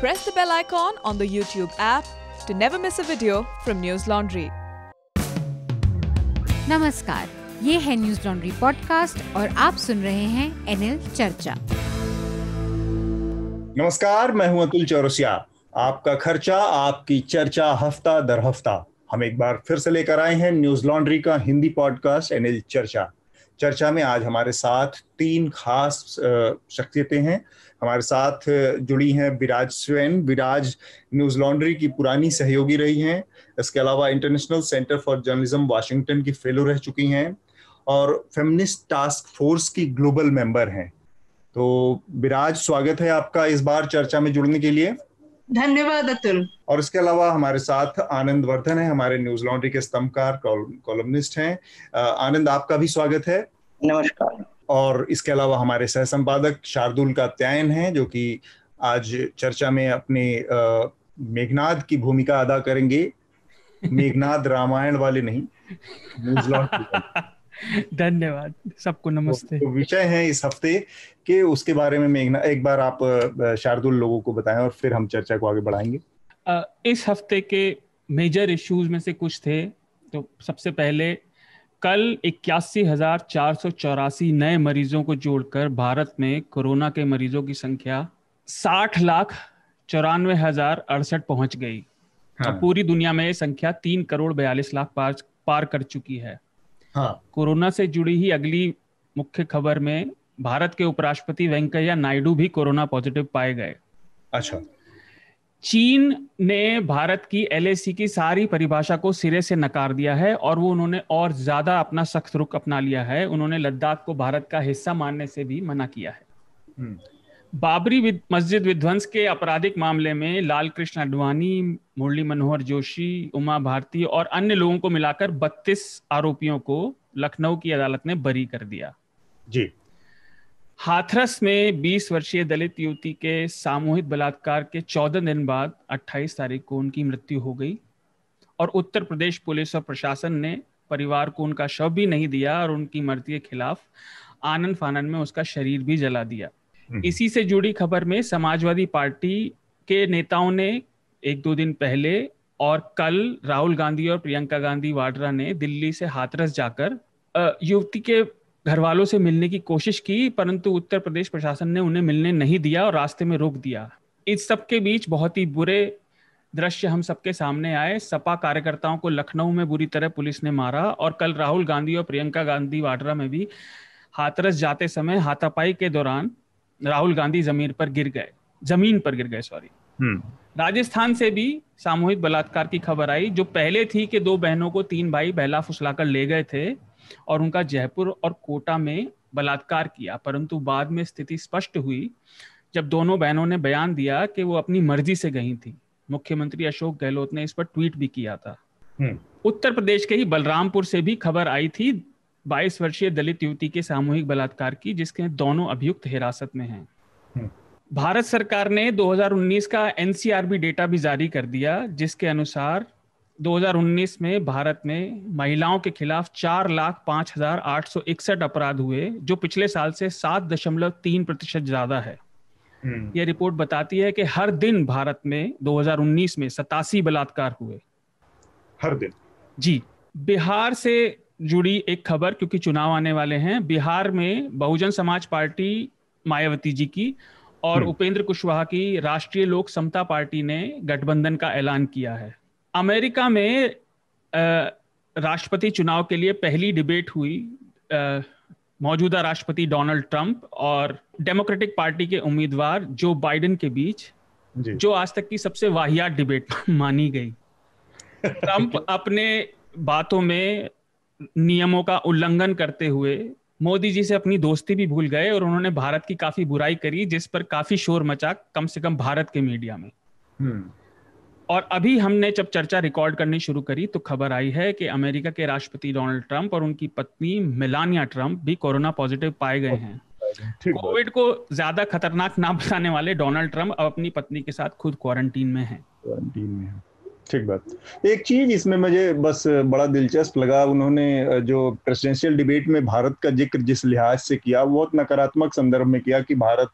press the bell icon on the YouTube app to never miss a video from News Laundry. नमस्कार, ये है news laundry podcast और आप सुन रहे हैं एनएल चर्चा। नमस्कार, मैं हूं अतुल चौरसिया। आपका खर्चा आपकी चर्चा हफ्ता दर हफ्ता हम एक बार फिर से लेकर आए हैं न्यूज लॉन्ड्री का हिंदी पॉडकास्ट एनएल चर्चा। चर्चा में आज हमारे साथ तीन खास शख्सियतें हैं। हमारे साथ जुड़ी हैं विराज स्वेन। विराज न्यूज लॉन्ड्री की पुरानी सहयोगी रही हैं। इसके अलावा international centre for journalism Washington की फेलो रह चुकी हैं और फेमिनिस्ट टास्क फोर्स की ग्लोबल मेंबर हैं। तो विराज, स्वागत है आपका इस बार चर्चा में जुड़ने के लिए। धन्यवाद अतुल। और इसके अलावा हमारे साथ आनंद वर्धन है, हमारे न्यूज लॉन्ड्री के स्तंभकार कॉलमनिस्ट हैं। आनंद, आपका भी स्वागत है। नमस्कार। और इसके अलावा हमारे सह संपादक शार्दुल कात्यायन हैं, जो कि आज चर्चा में अपने मेघनाद की भूमिका अदा करेंगे। मेघनाद रामायण वाले नहीं, न्यूज लॉन्ड्री। धन्यवाद, सबको नमस्ते। तो विषय है इस हफ्ते के, उसके बारे में मेघना एक बार आप शार्दुल लोगों को बताएं और फिर हम चर्चा को आगे बढ़ाएंगे। इस हफ्ते के मेजर इश्यूज में से कुछ थे। तो सबसे पहले कल 81,484 नए मरीजों को जोड़कर भारत में कोरोना के मरीजों की संख्या 60,94,068 पहुंच गई। हाँ। और पूरी दुनिया में संख्या 3,42,00,000 पार कर चुकी है। हाँ। कोरोना से जुड़ी ही अगली मुख्य खबर में भारत के उपराष्ट्रपति वेंकैया नायडू भी कोरोना पॉजिटिव पाए गए। अच्छा। चीन ने भारत की एलएसी की सारी परिभाषा को सिरे से नकार दिया है और वो उन्होंने और ज्यादा अपना सख्त रुख अपना लिया है। उन्होंने लद्दाख को भारत का हिस्सा मानने से भी मना किया है। बाबरी मस्जिद विध्वंस के आपराधिक मामले में लाल कृष्ण आडवाणी, मुरली मनोहर जोशी, उमा भारती और अन्य लोगों को मिलाकर 32 आरोपियों को लखनऊ की अदालत ने बरी कर दिया। जी। हाथरस में 20 वर्षीय दलित युवती के सामूहिक बलात्कार के 14 दिन बाद 28 तारीख को उनकी मृत्यु हो गई और उत्तर प्रदेश पुलिस और प्रशासन ने परिवार को उनका शव भी नहीं दिया और उनकी मृत्यु के खिलाफ आनन फानन में उसका शरीर भी जला दिया। इसी से जुड़ी खबर में समाजवादी पार्टी के नेताओं ने 1-2 दिन पहले और कल राहुल गांधी और प्रियंका गांधी वाड्रा ने दिल्ली से हाथरस जाकर युवती के घर वालों से मिलने की कोशिश की, परंतु उत्तर प्रदेश प्रशासन ने उन्हें मिलने नहीं दिया और रास्ते में रोक दिया। इस सब के बीच बहुत ही बुरे दृश्य हम सबके सामने आए। सपा कार्यकर्ताओं को लखनऊ में बुरी तरह पुलिस ने मारा और कल राहुल गांधी और प्रियंका गांधी वाड्रा में भी हाथरस जाते समय हाथापाई के दौरान राहुल गांधी जमीन पर गिर गए। राजस्थान से भी सामूहिक बलात्कार की खबर आई। जो पहले थी कि 2 बहनों को 3 भाई बहला फुसलाकर ले गए थे और उनका जयपुर और कोटा में बलात्कार किया, परंतु बाद में स्थिति स्पष्ट हुई जब दोनों बहनों ने बयान दिया कि वो अपनी मर्जी से गई थी। मुख्यमंत्री अशोक गहलोत ने इस पर ट्वीट भी किया था। उत्तर प्रदेश के ही बलरामपुर से भी खबर आई थी 22 वर्षीय दलित युवती के सामूहिक बलात्कार की, जिसके दोनों अभियुक्त हिरासत में हैं। भारत सरकार ने 2019 का एनसीआरबी डेटा भी जारी कर दिया, जिसके अनुसार 2019 में भारत में महिलाओं के खिलाफ 4,05,861 अपराध हुए, जो पिछले साल से 7.3% ज्यादा है। यह रिपोर्ट बताती है कि हर दिन भारत में 2019 में 87 बलात्कार हुए। हर दिन। जी। बिहार से जुड़ी एक खबर, क्योंकि चुनाव आने वाले हैं। बिहार में बहुजन समाज पार्टी मायावती जी की और उपेंद्र कुशवाहा की राष्ट्रीय लोक समता पार्टी ने गठबंधन का ऐलान किया है। अमेरिका में राष्ट्रपति चुनाव के लिए पहली डिबेट हुई मौजूदा राष्ट्रपति डोनाल्ड ट्रंप और डेमोक्रेटिक पार्टी के उम्मीदवार जो बाइडेन के बीच, जो आज तक की सबसे वाहियात डिबेट मानी गई। ट्रंप अपने बातों में नियमों का उल्लंघन करते हुए मोदी जी से अपनी दोस्ती भी भूल गए और उन्होंने भारत की काफी बुराई करी, जिस पर काफी शोर मचा, कम से कम भारत के मीडिया में। और अभी हमने जब चर्चा रिकॉर्ड करनी शुरू करी तो खबर आई है कि अमेरिका के राष्ट्रपति डोनाल्ड ट्रंप और उनकी पत्नी मेलानिया ट्रंप भी कोरोना पॉजिटिव पाए गए हैं। कोविड को ज्यादा खतरनाक ना बताने वाले डोनाल्ड ट्रंप अब अपनी पत्नी के साथ खुद क्वारंटीन में हैं। ठीक बात। एक चीज इसमें मुझे बस बड़ा दिलचस्प लगा, उन्होंने जो प्रेसिडेंशियल डिबेट में भारत का जिक्र जिस लिहाज से किया, वो बहुत नकारात्मक संदर्भ में किया कि भारत,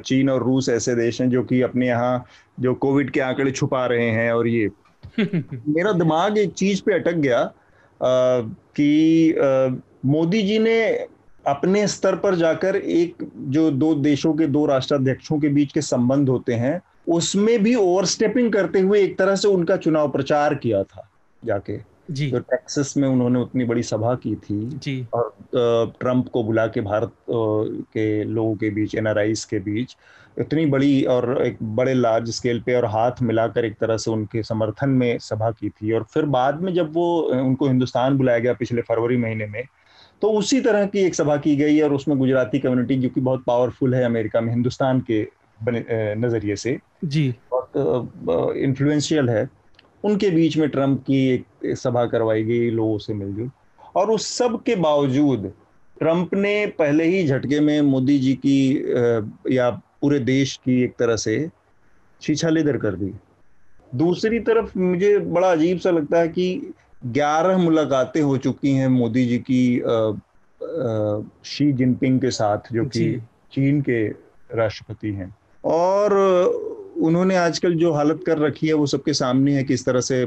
चीन और रूस ऐसे देश हैं जो कि अपने यहाँ जो कोविड के आंकड़े छुपा रहे हैं। और ये मेरा दिमाग एक चीज पे अटक गया कि मोदी जी ने अपने स्तर पर जाकर एक जो दो देशों के दो राष्ट्राध्यक्षों के बीच के संबंध होते हैं उसमें भी ओवरस्टेपिंग करते हुए एक तरह से उनका चुनाव प्रचार किया था जाके जी जो टेक्सास में उन्होंने उतनी बड़ी सभा की थी जी और ट्रंप को बुला के भारत के लोगों के बीच, एनआरआईज के बीच इतनी बड़ी और एक बड़े लार्ज स्केल पे और हाथ मिलाकर एक तरह से उनके समर्थन में सभा की थी। और फिर बाद में जब वो उनको हिंदुस्तान बुलाया गया पिछले फरवरी महीने में, तो उसी तरह की एक सभा की गई और उसमें गुजराती कम्युनिटी जो कि बहुत पावरफुल है अमेरिका में हिंदुस्तान के नजरिए से जी बहुत इन्फ्लुएंशियल है, उनके बीच में ट्रंप की एक सभा करवाई गई लोगों से मिलजुल। और उस सब के बावजूद ट्रंप ने पहले ही झटके में मोदी जी की या पूरे देश की एक तरह से छीछालेदर कर दी। दूसरी तरफ मुझे बड़ा अजीब सा लगता है कि 11 मुलाकातें हो चुकी हैं मोदी जी की शी जिनपिंग के साथ, जो कि चीन के राष्ट्रपति हैं। और उन्होंने आजकल जो हालत कर रखी है वो सबके सामने है, किस तरह से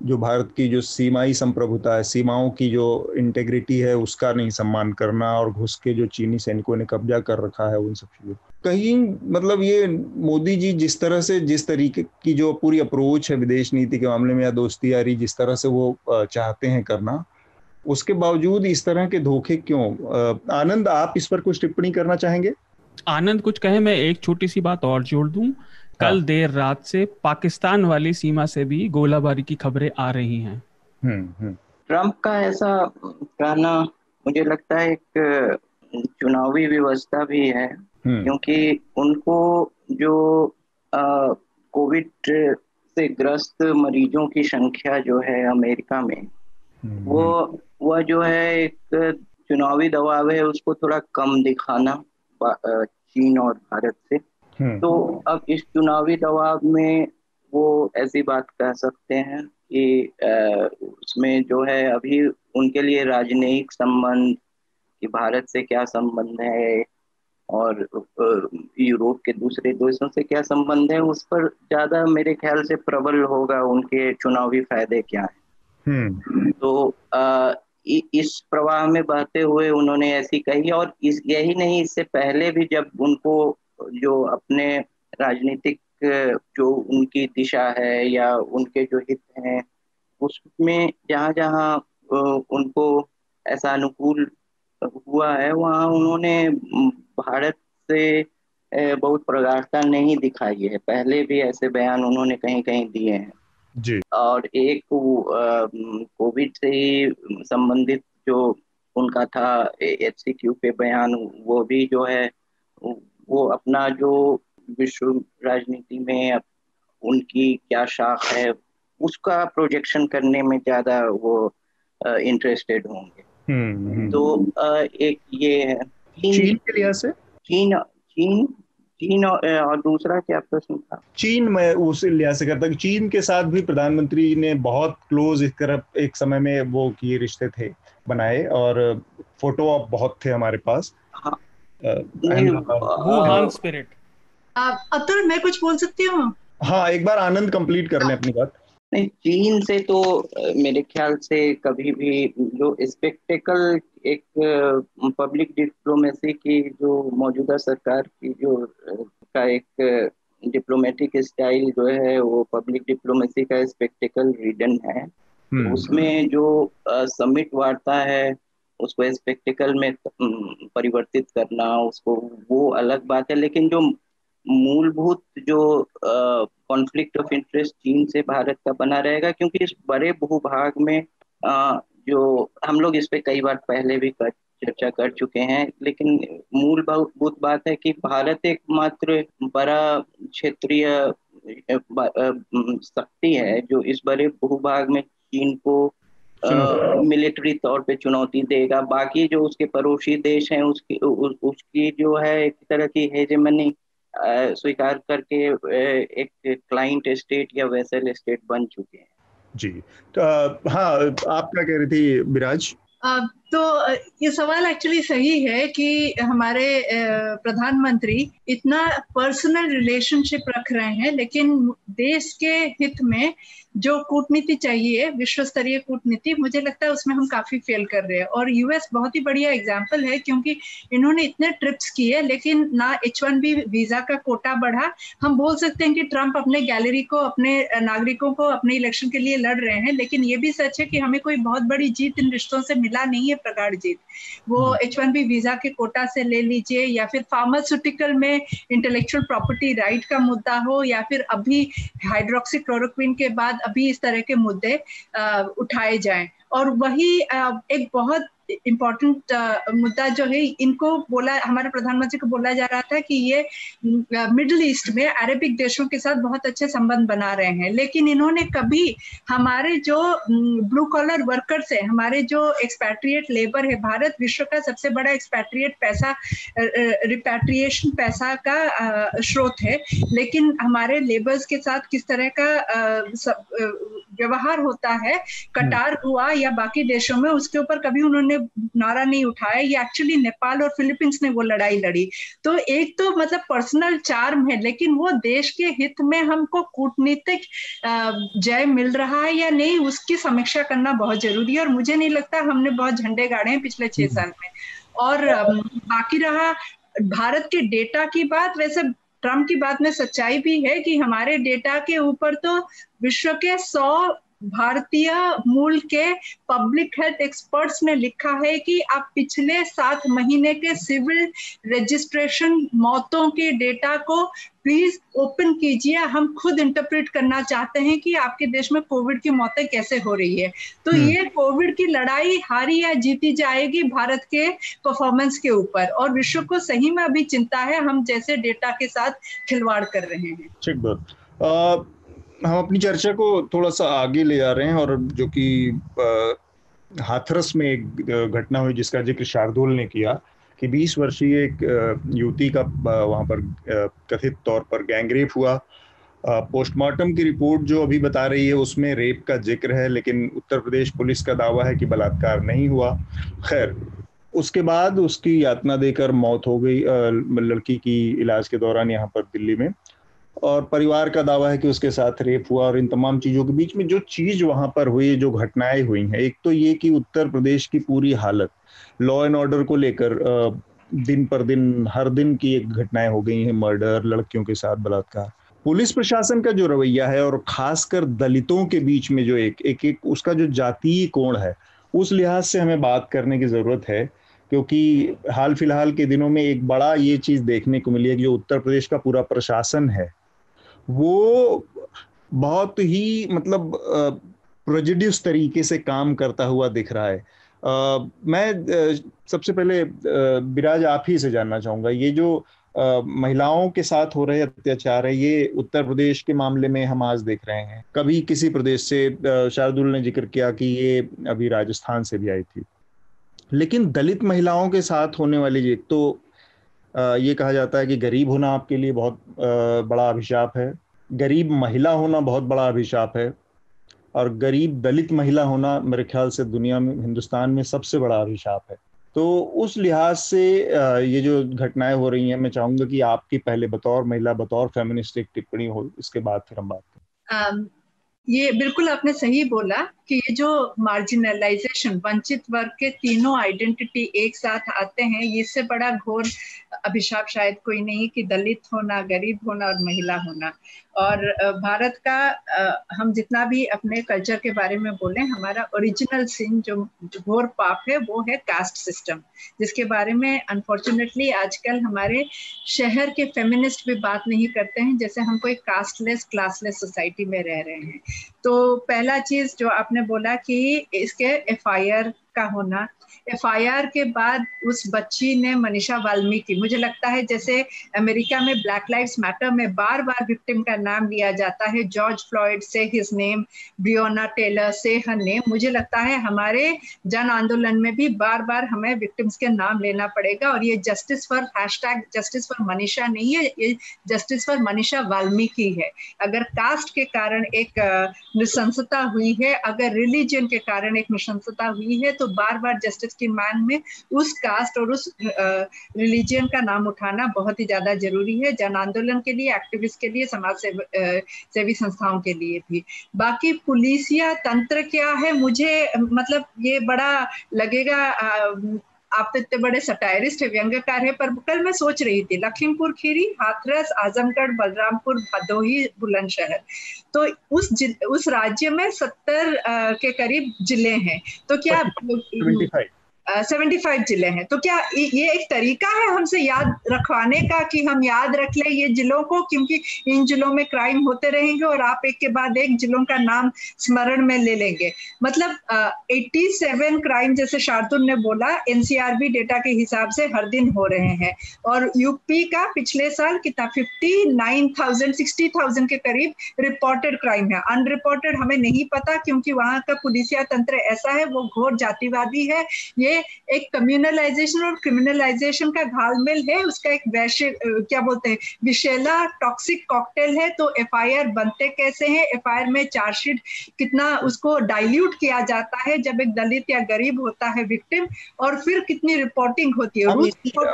जो भारत की जो सीमाई संप्रभुता है, सीमाओं की जो इंटेग्रिटी है उसका नहीं सम्मान करना, और घुस के जो चीनी सैनिकों ने कब्जा कर रखा है उन सब चीजों कहीं, मतलब ये मोदी जी जिस तरह से, जिस तरीके की जो पूरी अप्रोच है विदेश नीति के मामले में या दोस्ती यारी जिस तरह से वो चाहते हैं करना, उसके बावजूद इस तरह के धोखे क्यों? आनंद, आप इस पर कुछ टिप्पणी करना चाहेंगे? आनंद कुछ कहे, मैं एक छोटी सी बात और जोड़ दूं। कल देर रात से पाकिस्तान वाली सीमा से भी गोलाबारी की खबरें आ रही हैं। ट्रंप का ऐसा कहना मुझे लगता है एक चुनावी व्यवस्था भी है, क्योंकि उनको जो कोविड से ग्रस्त मरीजों की संख्या जो है अमेरिका में, वो जो है एक चुनावी दबाव है उसको थोड़ा कम दिखाना चीन और भारत से। तो अब इस चुनावी दबाव में वो ऐसी बात कह सकते हैं कि उसमें जो है अभी उनके लिए राजनयिक संबंध कि भारत से क्या संबंध है और यूरोप के दूसरे देशों से क्या संबंध है, उस पर ज्यादा मेरे ख्याल से प्रबल होगा उनके चुनावी फायदे क्या है। तो इस प्रवाह में बहते हुए उन्होंने ऐसी कही, और यही नहीं, इससे पहले भी जब उनको जो अपने राजनीतिक जो उनकी दिशा है या उनके जो हित हैं उसमें जहाँ जहाँ उनको ऐसा अनुकूल हुआ है वहाँ उन्होंने भारत से बहुत प्रगाढ़ता नहीं दिखाई है। पहले भी ऐसे बयान उन्होंने कहीं कहीं दिए हैं जी। और एक कोविड से ही संबंधित जो उनका था HCQ पे बयान, वो भी जो है वो अपना जो विश्व राजनीति में उनकी क्या शाख है उसका प्रोजेक्शन करने में ज्यादा वो इंटरेस्टेड होंगे। तो एक ये है चीन के लिहाज से, चीन और दूसरा क्या प्रश्न था? चीन में उस लिहाज से करता कि चीन के साथ भी प्रधानमंत्री ने बहुत क्लोज एक समय में वो किए रिश्ते थे बनाए, और फोटो आप बहुत थे हमारे पास। हाँ, वुहान स्पिरिट। अतुल, मैं कुछ बोल सकती हूँ? हाँ, एक बार आनंद कंप्लीट कर लें अपनी बात। नहीं, चीन से तो मेरे ख्याल से कभी भी जो स्पेक्टेकल एक पब्लिक डिप्लोमेसी की जो मौजूदा सरकार की जो का एक डिप्लोमेटिक स्टाइल जो है वो पब्लिक डिप्लोमेसी का स्पेक्टेकल रीजन है। उसमें जो समिट वार्ता है उसको स्पेक्टेकल में परिवर्तित करना, उसको वो अलग बात है, लेकिन जो मूलभूत जो कॉन्फ्लिक्ट ऑफ इंटरेस्ट चीन से भारत का बना रहेगा, क्योंकि इस बड़े भूभाग में जो हम लोग इस पे कई बार पहले भी चर्चा कर चुके हैं, लेकिन मूलभूत बात है कि भारत एकमात्र बड़ा क्षेत्रीय शक्ति है जो इस बड़े भूभाग में चीन को मिलिट्री तौर पे चुनौती देगा। बाकी जो उसके पड़ोसी देश हैं उसकी जो है एक तरह की हेजेमनी स्वीकार करके एक क्लाइंट स्टेट या वेसल स्टेट बन चुके हैं। जी, तो हाँ, आप क्या कह रही थी विराज? तो ये सवाल एक्चुअली सही है कि हमारे प्रधानमंत्री इतना पर्सनल रिलेशनशिप रख रहे हैं, लेकिन देश के हित में जो कूटनीति चाहिए, विश्व स्तरीय कूटनीति, मुझे लगता है उसमें हम काफी फेल कर रहे हैं। और यूएस बहुत ही बढ़िया एग्जाम्पल है, क्योंकि इन्होंने इतने ट्रिप्स किए लेकिन ना H1B वीजा का कोटा बढ़ा। हम बोल सकते हैं कि ट्रंप अपने गैलरी को, अपने नागरिकों को अपने इलेक्शन के लिए लड़ रहे हैं, लेकिन ये भी सच है कि हमें कोई बहुत बड़ी जीत इन रिश्तों से मिला नहीं है, प्रगाढ़ जीत। वो H1B वीजा के कोटा से ले लीजिए, या फिर फार्मास्यूटिकल में इंटेलेक्चुअल प्रॉपर्टी राइट का मुद्दा हो, या फिर अभी हाइड्रोक्सी क्लोरोक्विन के बाद अभी इस तरह के मुद्दे उठाए जाएं। और वही एक बहुत इम्पोर्टेंट मुद्दा जो है, इनको बोला, हमारे प्रधानमंत्री को बोला जा रहा था कि ये मिडिल ईस्ट में अरेबिक देशों के साथ बहुत अच्छे संबंध बना रहे हैं, लेकिन इन्होंने कभी हमारे जो ब्लू कॉलर वर्कर्स है, हमारे जो एक्सपैट्रिएट लेबर है, भारत विश्व का सबसे बड़ा एक्सपैट्रिएट पैसा, रिपैट्रिएशन पैसा का स्रोत है, लेकिन हमारे लेबर्स के साथ किस तरह का व्यवहार होता है कटार हुआ या बाकी देशों में, उसके ऊपर कभी उन्होंने नारा नहीं उठाया। ये एक्चुअली नेपाल और फिलीपींस ने वो लड़ाई लड़ी। तो एक तो मतलब पर्सनल चार्म है, लेकिन वो देश के हित में हमको कूटनीतिक जय मिल रहा है या नहीं, उसकी समीक्षा करना बहुत जरूरी है। और मुझे नहीं लगता, हमने बहुत झंडे गाड़े हैं पिछले 6 साल में। और बाकी रहा भारत के डेटा की बात, वैसे ट्रम्प की बात में सच्चाई भी है कि हमारे डेटा के ऊपर तो विश्व के 100 भारतीय मूल के पब्लिक हेल्थ एक्सपर्ट्स ने लिखा है कि आप पिछले 7 महीने के सिविल रजिस्ट्रेशन मौतों के डेटा को प्लीज ओपन कीजिए। हम खुद इंटरप्रेट करना चाहते हैं कि आपके देश में कोविड की मौतें कैसे हो रही है। तो ये कोविड की लड़ाई हारी या जीती जाएगी भारत के परफॉर्मेंस के ऊपर, और विश्व को सही में अभी चिंता है हम जैसे डेटा के साथ खिलवाड़ कर रहे हैं। ठीक बात। हम अपनी चर्चा को थोड़ा सा आगे ले जा रहे हैं, और जो कि हाथरस में एक घटना हुई जिसका जिक्र शार्दुल ने किया कि 20 वर्षीय एक युवती का वहां पर कथित तौर पर गैंगरेप हुआ। पोस्टमार्टम की रिपोर्ट जो अभी बता रही है उसमें रेप का जिक्र है, लेकिन उत्तर प्रदेश पुलिस का दावा है कि बलात्कार नहीं हुआ। खैर, उसके बाद उसकी यातना देकर मौत हो गई लड़की की इलाज के दौरान यहाँ पर दिल्ली में, और परिवार का दावा है कि उसके साथ रेप हुआ। और इन तमाम चीजों के बीच में जो चीज वहां पर हुई, जो घटनाएं हुई हैं, एक तो ये कि उत्तर प्रदेश की पूरी हालत लॉ एंड ऑर्डर को लेकर दिन पर दिन हर दिन की एक घटनाएं हो गई हैं, मर्डर, लड़कियों के साथ बलात्कार। पुलिस प्रशासन का जो रवैया है, और खासकर दलितों के बीच में जो एक उसका जो जातीय कोण है, उस लिहाज से हमें बात करने की जरूरत है। क्योंकि हाल फिलहाल के दिनों में एक बड़ा ये चीज देखने को मिली है कि जो उत्तर प्रदेश का पूरा प्रशासन है वो बहुत ही मतलब प्रेजुडिस तरीके से काम करता हुआ दिख रहा है। मैं सबसे पहले विराज आप ही से जानना चाहूंगा, ये जो महिलाओं के साथ हो रहे अत्याचार है, ये उत्तर प्रदेश के मामले में हम आज देख रहे हैं, कभी किसी प्रदेश से, शार्दुल ने जिक्र किया कि ये अभी राजस्थान से भी आई थी, लेकिन दलित महिलाओं के साथ होने वाली, एक तो ये कहा जाता है कि गरीब होना आपके लिए बहुत बड़ा अभिशाप है, गरीब महिला होना बहुत बड़ा अभिशाप है, और गरीब दलित महिला होना मेरे ख्याल से दुनिया में, हिंदुस्तान में सबसे बड़ा अभिशाप है। तो उस लिहाज से ये जो घटनाएं हो रही हैं, मैं चाहूंगा कि आपकी पहले बतौर महिला, बतौर फेमिनिस्ट एक टिप्पणी हो, इसके बाद फिर हम बात करें। ये बिल्कुल आपने सही बोला कि ये जो मार्जिनलाइजेशन, वंचित वर्ग के तीनों आइडेंटिटी एक साथ आते हैं, इससे बड़ा घोर अभिशाप शायद कोई नहीं कि दलित होना, गरीब होना और महिला होना। और भारत का हम जितना भी अपने कल्चर के बारे में बोलें, हमारा ओरिजिनल सिन जो घोर पाप है वो है कास्ट सिस्टम, जिसके बारे में अनफॉर्चुनेटली आजकल हमारे शहर के फेमिनिस्ट भी बात नहीं करते हैं, जैसे हम कोई कास्टलेस, क्लासलेस सोसाइटी में रह रहे हैं। तो पहला चीज जो आपने बोला कि इसके FIR का होना, FIR के बाद उस बच्ची ने मनीषा वाल्मीकि, मुझे लगता है जैसे अमेरिका में ब्लैक लाइव्स मैटर में बार बार विक्टिम का नाम लिया जाता है, जॉर्ज फ्लॉयड से हिज नेम, ब्रियोना टेलर से हर नेम, मुझे लगता है हमारे जन आंदोलन में भी बार बार हमें विक्टिम्स के नाम लेना पड़ेगा। और ये justice for justice for Manisha नहीं है, ये जस्टिस फॉर मनीषा वाल्मीकि है। अगर कास्ट के कारण एक नृशंसता हुई है, अगर रिलीजन के कारण एक नृशंसता हुई है, तो बार बार जस्टिस की मांग में उस कास्ट और उस रिलीजन का नाम उठाना बहुत ही ज्यादा जरूरी है, जन आंदोलन के लिए, एक्टिविस्ट के लिए, समाज सेवी संस्थाओं के लिए भी। बाकी पुलिसिया तंत्र क्या है, मुझे मतलब ये बड़ा लगेगा, आप तो इतने बड़े सटायरिस्ट है, व्यंग्यकार है, पर कल मैं सोच रही थी लखीमपुर खीरी, हाथरस, आजमगढ़, बलरामपुर, भदोही, बुलंदशहर, तो उस राज्य में 70 के करीब जिले हैं, तो क्या 75 जिले हैं, तो क्या ये एक तरीका है हमसे याद रखवाने का कि हम याद रख ले ये जिलों को, क्योंकि इन जिलों में क्राइम होते रहेंगे और आप एक के बाद एक जिलों का नाम स्मरण में ले लेंगे। मतलब 87 क्राइम, जैसे शार्दुल ने बोला, NCRB डेटा के हिसाब से हर दिन हो रहे हैं, और यूपी का पिछले साल कितना 60,000 के करीब रिपोर्टेड क्राइम है। अनरिपोर्टेड हमें नहीं पता, क्योंकि वहां का पुलिसिया तंत्र ऐसा है, वो घोर जातिवादी है। ये एक कम्युनलाइजेशन और क्रिमिनलाइजेशन का घालमेल है, उसका एक वैश्विक क्या बोलते हैं विषैला टॉक्सिक कॉकटेल है। तो FIR बनते कैसे हैं, FIR में चार्जशीट कितना उसको डाइल्यूट किया जाता है जब एक दलित या गरीब होता है विक्टिम, और फिर कितनी रिपोर्टिंग होती है।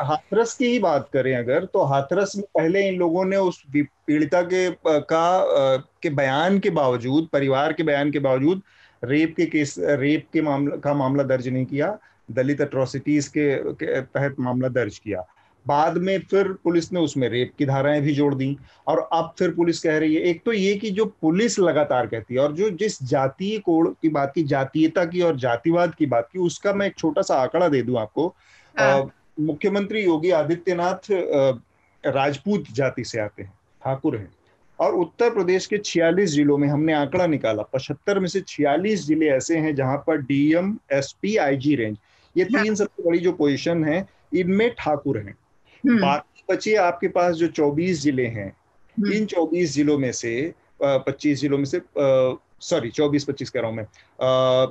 हाथरस की ही बात करें अगर, तो हाथरस में पहले इन लोगों ने उस पीड़िता के बयान के बावजूद, परिवार के बयान के बावजूद रेप के मामला दर्ज नहीं किया, दलित एट्रोसिटीज के तहत मामला दर्ज किया। बाद में फिर पुलिस ने उसमें रेप की धाराएं भी जोड़ दी, और अब फिर पुलिस कह रही है, एक तो ये कि जो पुलिस लगातार कहती है, और जो जिस जातीय कोड की बात की, जातीयता की और जातिवाद की बात की, उसका मैं एक छोटा सा आंकड़ा दे दूं आपको। मुख्यमंत्री योगी आदित्यनाथ राजपूत जाति से आते हैं, ठाकुर हैं, और उत्तर प्रदेश के 46 जिलों में हमने आंकड़ा निकाला, 75 में से 46 जिले ऐसे हैं जहां पर DM, SP, IG रेंज, ये 3 सबसे बड़ी जो पोजीशन है, इनमें ठाकुर हैं। बाकी बचे आपके पास जो 24 जिले हैं, इन 24 जिलों में से 25 जिलों में से 24-25 कह रहा हूं मैं,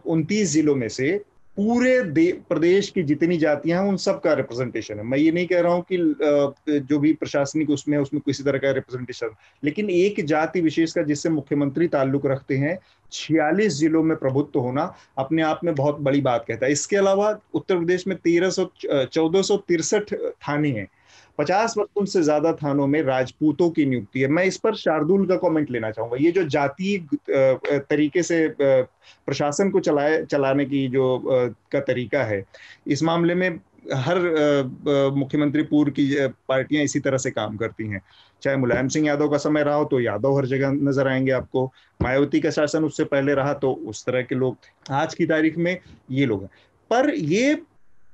29 जिलों में से पूरे प्रदेश की जितनी जातियां हैं उन सब का रिप्रेजेंटेशन है। मैं ये नहीं कह रहा हूं कि जो भी प्रशासनिक उसमें किसी तरह का रिप्रेजेंटेशन, लेकिन एक जाति विशेष का जिससे मुख्यमंत्री ताल्लुक रखते हैं, 46 जिलों में प्रभुत्व होना अपने आप में बहुत बड़ी बात कहता है। इसके अलावा उत्तर प्रदेश में 1463 थाने हैं, 50% से ज्यादा थानों में राजपूतों की नियुक्ति है। मैं इस पर शार्दुल का कमेंट लेना चाहूंगा। ये जो जातीय तरीके से प्रशासन को चलाने की जो का तरीका है, इस मामले में हर मुख्यमंत्री पूर्व की पार्टियां इसी तरह से काम करती हैं। चाहे मुलायम सिंह यादव का समय रहा हो तो यादव हर जगह नजर आएंगे आपको, मायावती का शासन उससे पहले रहा तो उस तरह के लोग थे, आज की तारीख में ये लोग हैं। पर ये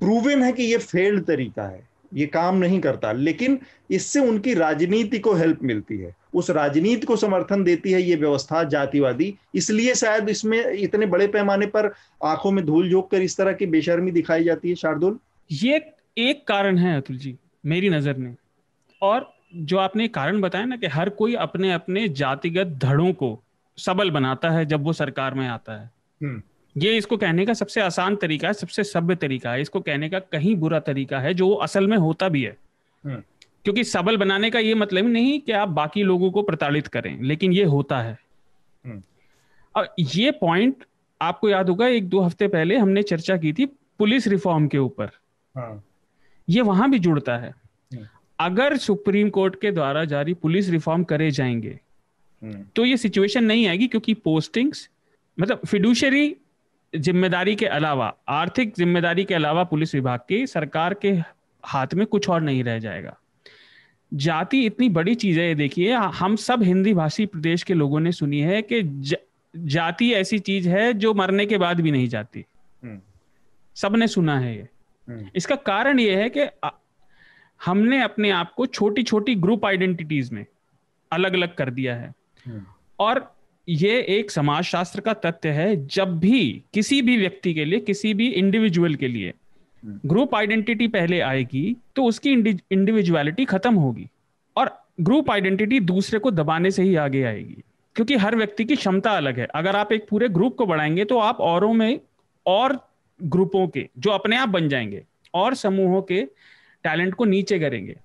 प्रूवन है कि ये फेल्ड तरीका है, ये काम नहीं करता, लेकिन इससे उनकी राजनीति को हेल्प मिलती है, उस राजनीति को समर्थन देती है ये व्यवस्था जातिवादी। इसलिए शायद इसमें इतने बड़े पैमाने पर आंखों में धूल झोंक कर इस तरह की बेशर्मी दिखाई जाती है। शार्दुल, ये एक कारण है अतुल जी मेरी नजर में, और जो आपने कारण बताया ना कि हर कोई अपने अपने जातिगत धड़ों को सबल बनाता है जब वो सरकार में आता है। ये इसको कहने का सबसे आसान तरीका है, सबसे सभ्य तरीका है। इसको कहने का कहीं बुरा तरीका है जो असल में होता भी है, क्योंकि सबल बनाने का ये मतलब नहीं कि आप बाकी लोगों को प्रताड़ित करें, लेकिन ये होता है। और ये पॉइंट आपको याद होगा 1-2 हफ्ते पहले हमने चर्चा की थी पुलिस रिफॉर्म के ऊपर। ये वहां भी जुड़ता है। अगर सुप्रीम कोर्ट के द्वारा जारी पुलिस रिफॉर्म करे जाएंगे तो ये सिचुएशन नहीं आएगी, क्योंकि पोस्टिंग्स मतलब फिड्यूशियरी जिम्मेदारी के अलावा, आर्थिक जिम्मेदारी के अलावा पुलिस विभाग की सरकार के हाथ में कुछ और नहीं रह जाएगा। जाति इतनी बड़ी चीज है, देखिए हम सब हिंदी भाषी प्रदेश के लोगों ने सुनी है कि जाति ऐसी चीज है जो मरने के बाद भी नहीं जाती, सबने सुना है ये। इसका कारण ये है कि हमने अपने आप को छोटी छोटी ग्रुप आइडेंटिटीज में अलग अलग कर दिया है, और ये एक समाजशास्त्र का तथ्य है, जब भी किसी भी व्यक्ति के लिए, किसी भी इंडिविजुअल के लिए ग्रुप आइडेंटिटी पहले आएगी तो उसकी इंडिविजुअलिटी खत्म होगी, और ग्रुप आइडेंटिटी दूसरे को दबाने से ही आगे आएगी, क्योंकि हर व्यक्ति की क्षमता अलग है। अगर आप एक पूरे ग्रुप को बढ़ाएंगे तो आप औरों में और ग्रुपों के जो अपने आप बन जाएंगे और समूहों के टैलेंट को नीचे करेंगे।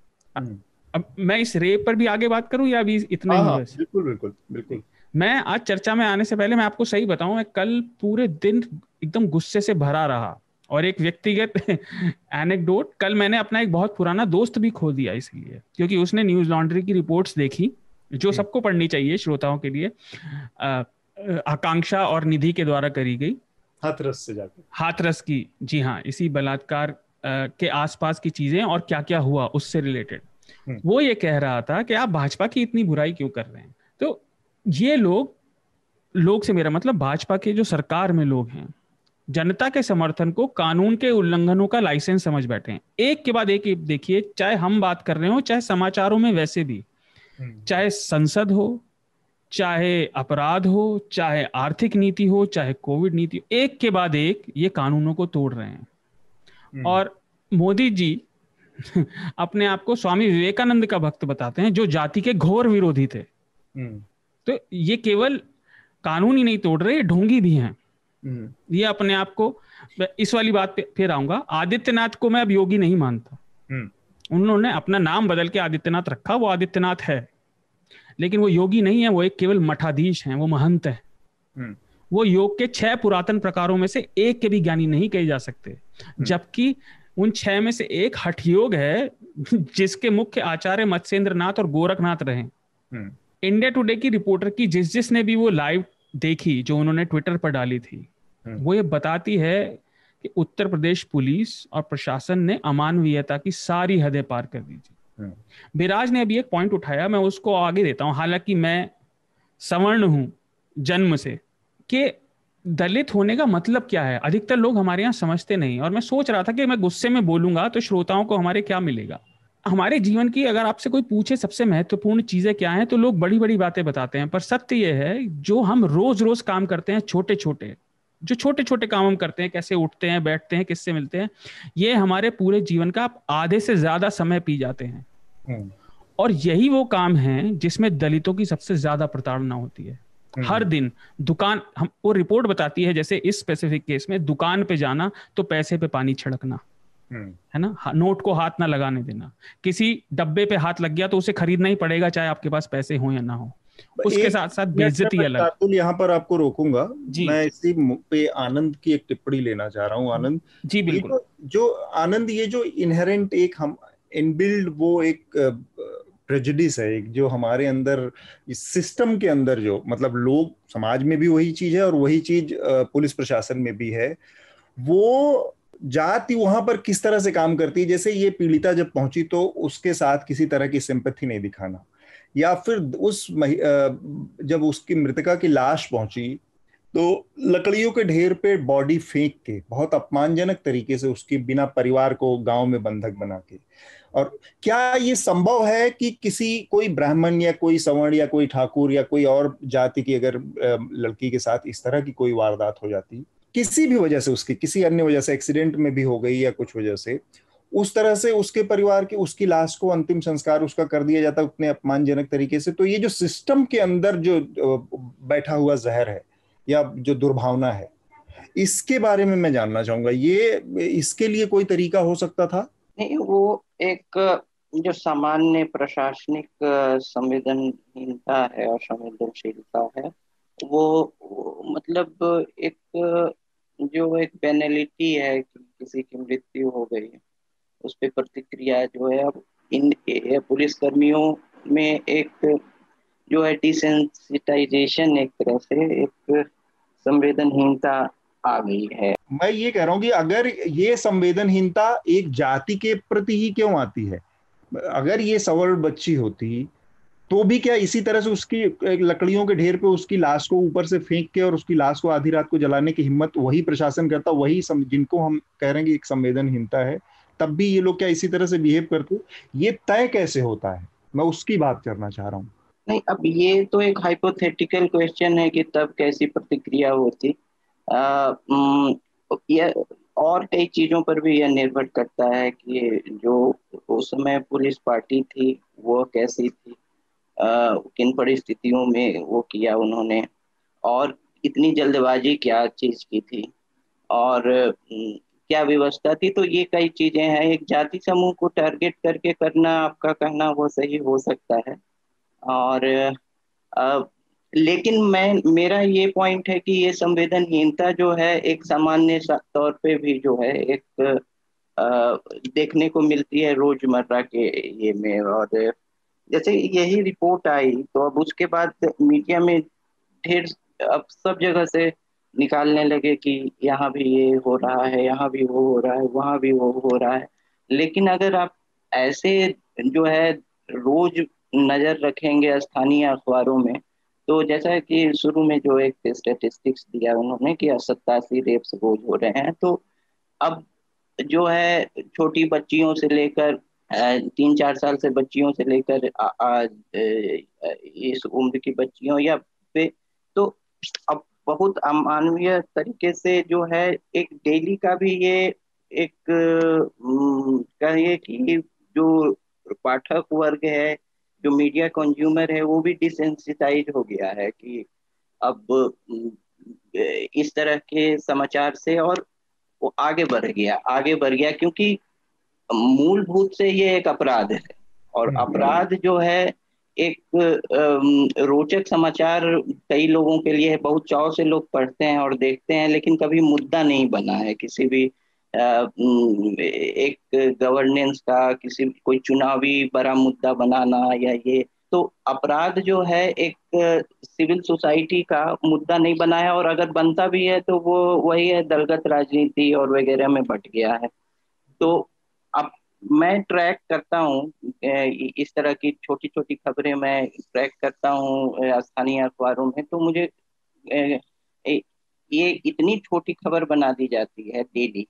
अब मैं इस रेप पर भी आगे बात करूं या अभी इतना ही? बिल्कुल बिल्कुल बिल्कुल। मैं आज चर्चा में आने से पहले मैं आपको सही बताऊं, मैं कल पूरे दिन एकदम गुस्से से भरा रहा, और एक व्यक्तिगत एनेक्डोट, कल मैंने अपना एक बहुत पुराना दोस्त भी खो दिया इसलिए, क्योंकि उसने न्यूज लॉन्ड्री की रिपोर्ट्स देखी, जो सबको पढ़नी चाहिए श्रोताओं के लिए, आकांक्षा और निधि के द्वारा करी गई, हाथरस से जाकर, हाथरस की, जी हाँ, इसी बलात्कार के आसपास की चीजें और क्या क्या हुआ उससे रिलेटेड। वो ये कह रहा था कि आप भाजपा की इतनी बुराई क्यों कर रहे हैं। तो ये लोग से मेरा मतलब भाजपा के जो सरकार में लोग हैं, जनता के समर्थन को कानून के उल्लंघनों का लाइसेंस समझ बैठे हैं। एक के बाद एक देखिए, चाहे हम बात कर रहे हो, चाहे समाचारों में वैसे भी, चाहे संसद हो, चाहे अपराध हो, चाहे आर्थिक नीति हो, चाहे कोविड नीति हो, एक के बाद एक ये कानूनों को तोड़ रहे हैं। और मोदी जी अपने आप को स्वामी विवेकानंद का भक्त बताते हैं, जो जाति के घोर विरोधी थे। तो ये केवल कानून ही नहीं तोड़ रहे, ढोंगी भी हैं। ये अपने आप को, इस वाली बात पे फिर आऊंगा, आदित्यनाथ को मैं अब योगी नहीं मानता। उन्होंने अपना नाम बदल के आदित्यनाथ रखा, वो आदित्यनाथ है, लेकिन वो योगी नहीं है, वो एक केवल मठाधीश हैं, वो महंत है। वो योग के 6 पुरातन प्रकारों में से एक के भी ज्ञानी नहीं कहे जा सकते, जबकि उन 6 में से एक हठ योग है, जिसके मुख्य आचार्य मत्स्येंद्रनाथ और गोरखनाथ रहे। इंडिया टुडे की रिपोर्टर की जिसने भी वो लाइव देखी जो उन्होंने ट्विटर पर डाली थी, वो ये बताती है कि उत्तर प्रदेश पुलिस और प्रशासन ने अमानवीयता की सारी हदें पार कर दी थी। विराज ने अभी एक पॉइंट उठाया, मैं उसको आगे देता हूं। हालांकि मैं सवर्ण हूं जन्म से, कि दलित होने का मतलब क्या है अधिकतर लोग हमारे यहाँ समझते नहीं, और मैं सोच रहा था कि मैं गुस्से में बोलूंगा तो श्रोताओं को हमारे क्या मिलेगा। हमारे जीवन की अगर आपसे कोई पूछे सबसे महत्वपूर्ण चीजें क्या हैं, तो लोग बड़ी बड़ी बातें बताते हैं, पर सत्य यह है जो हम रोज रोज काम करते हैं, छोटे छोटे काम हम करते हैं, कैसे उठते हैं, बैठते हैं, किससे मिलते हैं, ये हमारे पूरे जीवन का आधे से ज्यादा समय पी जाते हैं। और यही वो काम है जिसमें दलितों की सबसे ज्यादा प्रताड़ना होती है। हर दिन दुकान, हम वो रिपोर्ट बताती है, जैसे इस स्पेसिफिक केस में दुकान पे जाना तो पैसे पे पानी छिड़कना, है ना, नोट को हाथ ना लगाने देना, किसी डब्बे पे हाथ लग गया तो उसे खरीदना ही पड़ेगा, चाहे आपके पास पैसे हो या ना हो, उसके साथ साथ बेइज्जती अलग। तो यहाँ पर आपको रोकूंगा, मैं इसी पे आनंद की एक टिप्पणी लेना चाह रहा हूँ। आनंद जी बिल्कुल। जो आनंद, ये जो इनहेरेंट एक हम इनबिल्ड वो एक प्रेजुडिस है, एक जो हमारे अंदर इस सिस्टम के अंदर, जो मतलब लोग समाज में भी वही चीज है और वही चीज पुलिस प्रशासन में भी है, वो जाति वहां पर किस तरह से काम करती है। जैसे ये पीड़िता जब पहुंची तो उसके साथ किसी तरह की सिंपैथी नहीं दिखाना, या फिर जब उसकी मृतका की लाश पहुंची तो लकड़ियों के ढेर पे बॉडी फेंक के बहुत अपमानजनक तरीके से उसकी बिना परिवार को गांव में बंधक बना के। और क्या ये संभव है कि कोई ब्राह्मण या कोई सवर्ण या कोई ठाकुर या कोई और जाति की अगर लड़की के साथ इस तरह की कोई वारदात हो जाती, किसी भी वजह से, उसकी किसी अन्य वजह से, एक्सीडेंट में भी हो गई या कुछ वजह से, उस तरह से उसके परिवार की उसकी लाश को अंतिम संस्कार उसका कर दिया जाता उतने अपमानजनक तरीके से, तो ये जो सिस्टम के अंदर जो बैठा हुआ जहर है या जो दुर्भावना है, इसके बारे में मैं जानना चाहूंगा। ये इसके लिए कोई तरीका हो सकता था? नहीं, वो एक जो सामान्य प्रशासनिक संवेदनहीनता है और संवेदनशीलता है, वो मतलब एक जो एक पेनल्टी है कि किसी की मृत्यु हो गई, उस पर प्रतिक्रिया जो है अब इन पुलिस कर्मियों में एक जो है डिसेंसिटाइजेशन, एक तरह से एक संवेदनहीनता आ गई है। मैं ये कह रहा हूँ कि अगर ये संवेदनहीनता एक जाति के प्रति ही क्यों आती है? अगर ये सवर्ण बच्ची होती तो भी क्या इसी तरह से उसकी लकड़ियों के ढेर पे उसकी लाश को ऊपर से फेंक के और उसकी लाश को आधी रात को जलाने की हिम्मत वही प्रशासन करता, वही जिनको हम कह रहे हैं कि एक संवेदनहीनता है, तब भी ये लोग क्या इसी तरह से बिहेव करते? ये तय कैसे होता है? मैं उसकी बात करना चाह रहा हूँ। नहीं, अब ये तो एक हाइपोथेटिकल क्वेश्चन है कि तब कैसी प्रतिक्रिया होती। ये और कई चीजों पर भी यह निर्भर करता है कि जो उस समय पुलिस पार्टी थी वो कैसी थी, किन परिस्थितियों में वो किया उन्होंने, और इतनी जल्दबाजी क्या चीज की थी, और क्या व्यवस्था थी। तो ये कई चीजें हैं। एक जाति समूह को टारगेट करके करना, आपका कहना वो सही हो सकता है। और लेकिन मेरा ये पॉइंट है कि ये संवेदनहीनता जो है एक सामान्य तौर पे भी जो है एक देखने को मिलती है रोजमर्रा के ये में। और जैसे यही रिपोर्ट आई तो अब उसके बाद मीडिया में ढेर, अब सब जगह से निकालने लगे कि यहाँ भी ये हो रहा है, यहाँ भी वो हो रहा है, वहाँ भी वो हो रहा है। लेकिन अगर आप ऐसे जो है रोज नजर रखेंगे स्थानीय अखबारों में, तो जैसा कि शुरू में जो एक स्टेटिस्टिक्स दिया उन्होंने कि 87 रेप्स रोज हो रहे हैं, तो अब जो है छोटी बच्चियों से लेकर 3-4 साल से बच्चियों से लेकर इस उम्र की बच्चियों या पे, तो अब बहुत अमानवीय तरीके से जो है एक डेली का भी ये एक कहिए कि जो पाठक वर्ग है, जो मीडिया कंज्यूमर है, वो भी डिसेंसिटाइज हो गया है कि अब इस तरह के समाचार से, और वो आगे बढ़ गया क्योंकि मूलभूत से ये एक अपराध है। और अपराध जो है एक रोचक समाचार कई लोगों के लिए बहुत चाव से लोग पढ़ते हैं और देखते हैं, लेकिन कभी मुद्दा नहीं बना है किसी भी एक गवर्नेंस का, किसी कोई चुनावी बड़ा मुद्दा बनाना या ये। तो अपराध जो है एक सिविल सोसाइटी का मुद्दा नहीं बना है, और अगर बनता भी है तो वो वही है, दलगत राजनीति और वगैरह में बट गया है। तो अब मैं ट्रैक करता हूँ इस तरह की छोटी छोटी खबरें, मैं ट्रैक करता हूँ स्थानीय अखबारों में, तो मुझे ये इतनी छोटी खबर बना दी जाती है डेली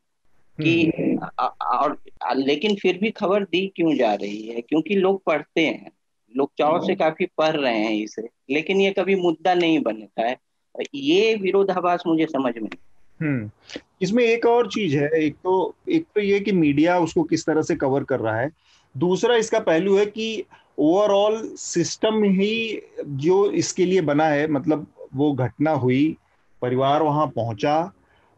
कि और लेकिन फिर भी खबर दी क्यों जा रही है? क्योंकि लोग पढ़ते हैं, लोग चाव से काफी पढ़ रहे हैं इसे, लेकिन ये कभी मुद्दा नहीं बनता है। ये विरोधाभास मुझे समझ में। इसमें एक और चीज है, एक तो ये कि मीडिया उसको किस तरह से कवर कर रहा है। दूसरा इसका पहलू है कि ओवरऑल सिस्टम ही जो इसके लिए बना है, मतलब वो घटना हुई, परिवार वहां पहुंचा,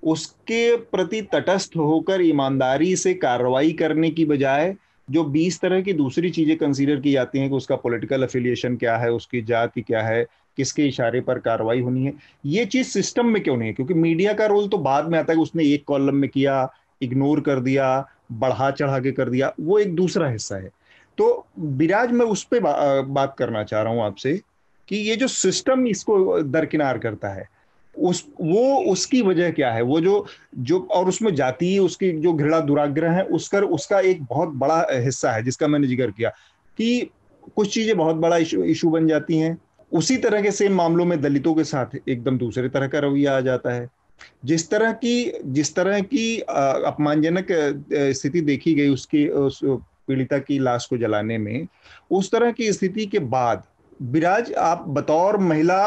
उसके प्रति तटस्थ होकर ईमानदारी से कार्रवाई करने की बजाय जो 20 तरह की दूसरी चीजें कंसीडर की जाती हैं कि उसका पॉलिटिकल एफिलिएशन क्या है, उसकी जाति क्या है, किसके इशारे पर कार्रवाई होनी है, ये चीज सिस्टम में क्यों नहीं है? क्योंकि मीडिया का रोल तो बाद में आता है, उसने एक कॉलम में किया, इग्नोर कर दिया, बढ़ा चढ़ा के कर दिया, वो एक दूसरा हिस्सा है। तो विराज, मैं उस पर बात करना चाह रहा हूं आपसे कि ये जो सिस्टम इसको दरकिनार करता है, उसकी वजह क्या है? वो जो और उसमें जाति, उसकी जो घृणा दुराग्रह है, उसका एक बहुत बड़ा हिस्सा है जिसका मैंने जिक्र किया कि कुछ चीजें बहुत बड़ा इशू बन जाती हैं। उसी तरह के सेम मामलों में दलितों के साथ एकदम दूसरे तरह का रवैया आ जाता है। जिस तरह की अपमानजनक स्थिति देखी गई उस पीड़िता की लाश को जलाने में, उस तरह की स्थिति के बाद विराज, आप बतौर महिला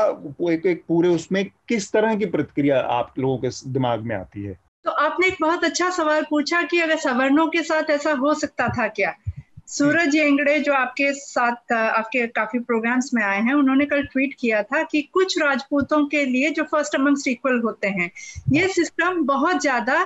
एक पूरे उसमें किस तरह की प्रतिक्रिया आप लोगों के दिमाग में आती है? तो आपने एक बहुत अच्छा सवाल पूछा कि अगर सवर्णों के साथ ऐसा हो सकता था क्या। सूरज येंगड़े जो आपके साथ आपके काफी प्रोग्राम्स में आए हैं, उन्होंने कल ट्वीट किया था कि कुछ राजपूतों के लिए जो फर्स्ट अमंग्स्ट इक्वल होते हैं, ये सिस्टम बहुत ज्यादा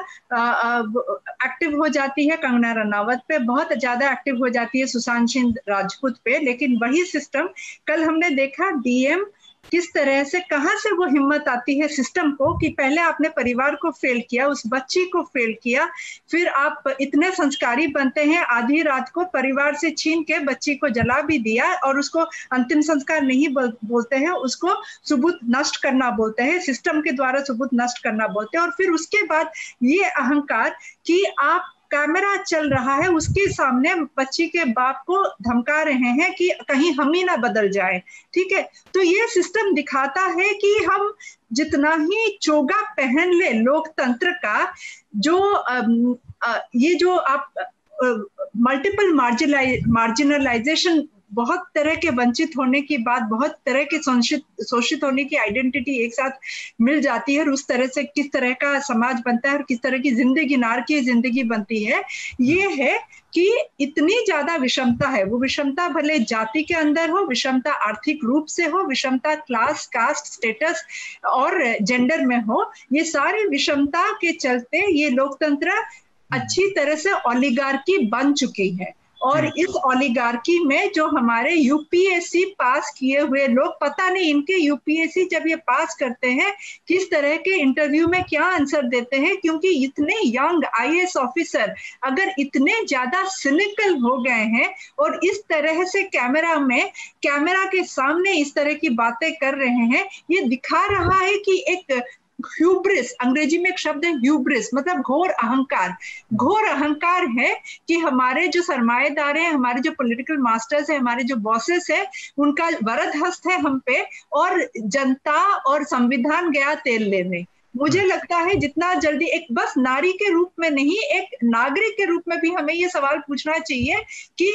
एक्टिव हो जाती है कंगना रनावत पे, बहुत ज्यादा एक्टिव हो जाती है सुशांत सिंह राजपूत पे। लेकिन वही सिस्टम कल हमने देखा डीएम किस तरह से, कहां से वो हिम्मत आती है सिस्टम को कि पहले आपने परिवार को फेल किया, उस बच्ची को फेल किया, फिर आप इतने संस्कारी बनते हैं, आधी रात को परिवार से छीन के बच्ची को जला भी दिया, और उसको अंतिम संस्कार नहीं बोलते हैं, उसको सबूत नष्ट करना बोलते हैं, सिस्टम के द्वारा सबूत नष्ट करना बोलते हैं। और फिर उसके बाद ये अहंकार कि आप कैमरा चल रहा है, उसके सामने बच्ची के बाप को धमका रहे हैं कि कहीं हम ही ना बदल जाए। ठीक है, तो ये सिस्टम दिखाता है कि हम जितना ही चोगा पहन ले लोकतंत्र का, जो ये जो आप मल्टीपल मार्जिनलाइजेशन बहुत तरह के वंचित होने की बात, बहुत तरह के शोषित होने की आइडेंटिटी एक साथ मिल जाती है और उस तरह से किस तरह का समाज बनता है और किस तरह की जिंदगी, नारकीय जिंदगी बनती है, ये है कि इतनी ज्यादा विषमता है। वो विषमता भले जाति के अंदर हो, विषमता आर्थिक रूप से हो, विषमता क्लास, कास्ट, स्टेटस और जेंडर में हो, ये सारी विषमता के चलते ये लोकतंत्र अच्छी तरह से ओलिगार्की बन चुकी है। और इस ओलिगार्की में जो हमारे यूपीएससी पास किए हुए लोग, पता नहीं इनके यूपीएससी जब ये पास करते हैं किस तरह के इंटरव्यू में क्या आंसर देते हैं, क्योंकि इतने यंग आईएएस ऑफिसर अगर इतने ज्यादा सिनिकल हो गए हैं और इस तरह से कैमरा के सामने इस तरह की बातें कर रहे हैं, ये दिखा रहा है कि एक ह्यूब्रिस, अंग्रेजी में एक शब्द है ह्यूब्रिस, मतलब घोर अहंकार है कि हमारे जो सरमाएदार हैं, हमारे जो पॉलिटिकल मास्टर्स हैं, हमारे जो बॉसेस हैं, उनका वरद हस्त है हम पे और जनता और संविधान गया तेल लेने। मुझे लगता है जितना जल्दी, एक बस नारी के रूप में नहीं, एक नागरिक के रूप में भी हमें ये सवाल पूछना चाहिए कि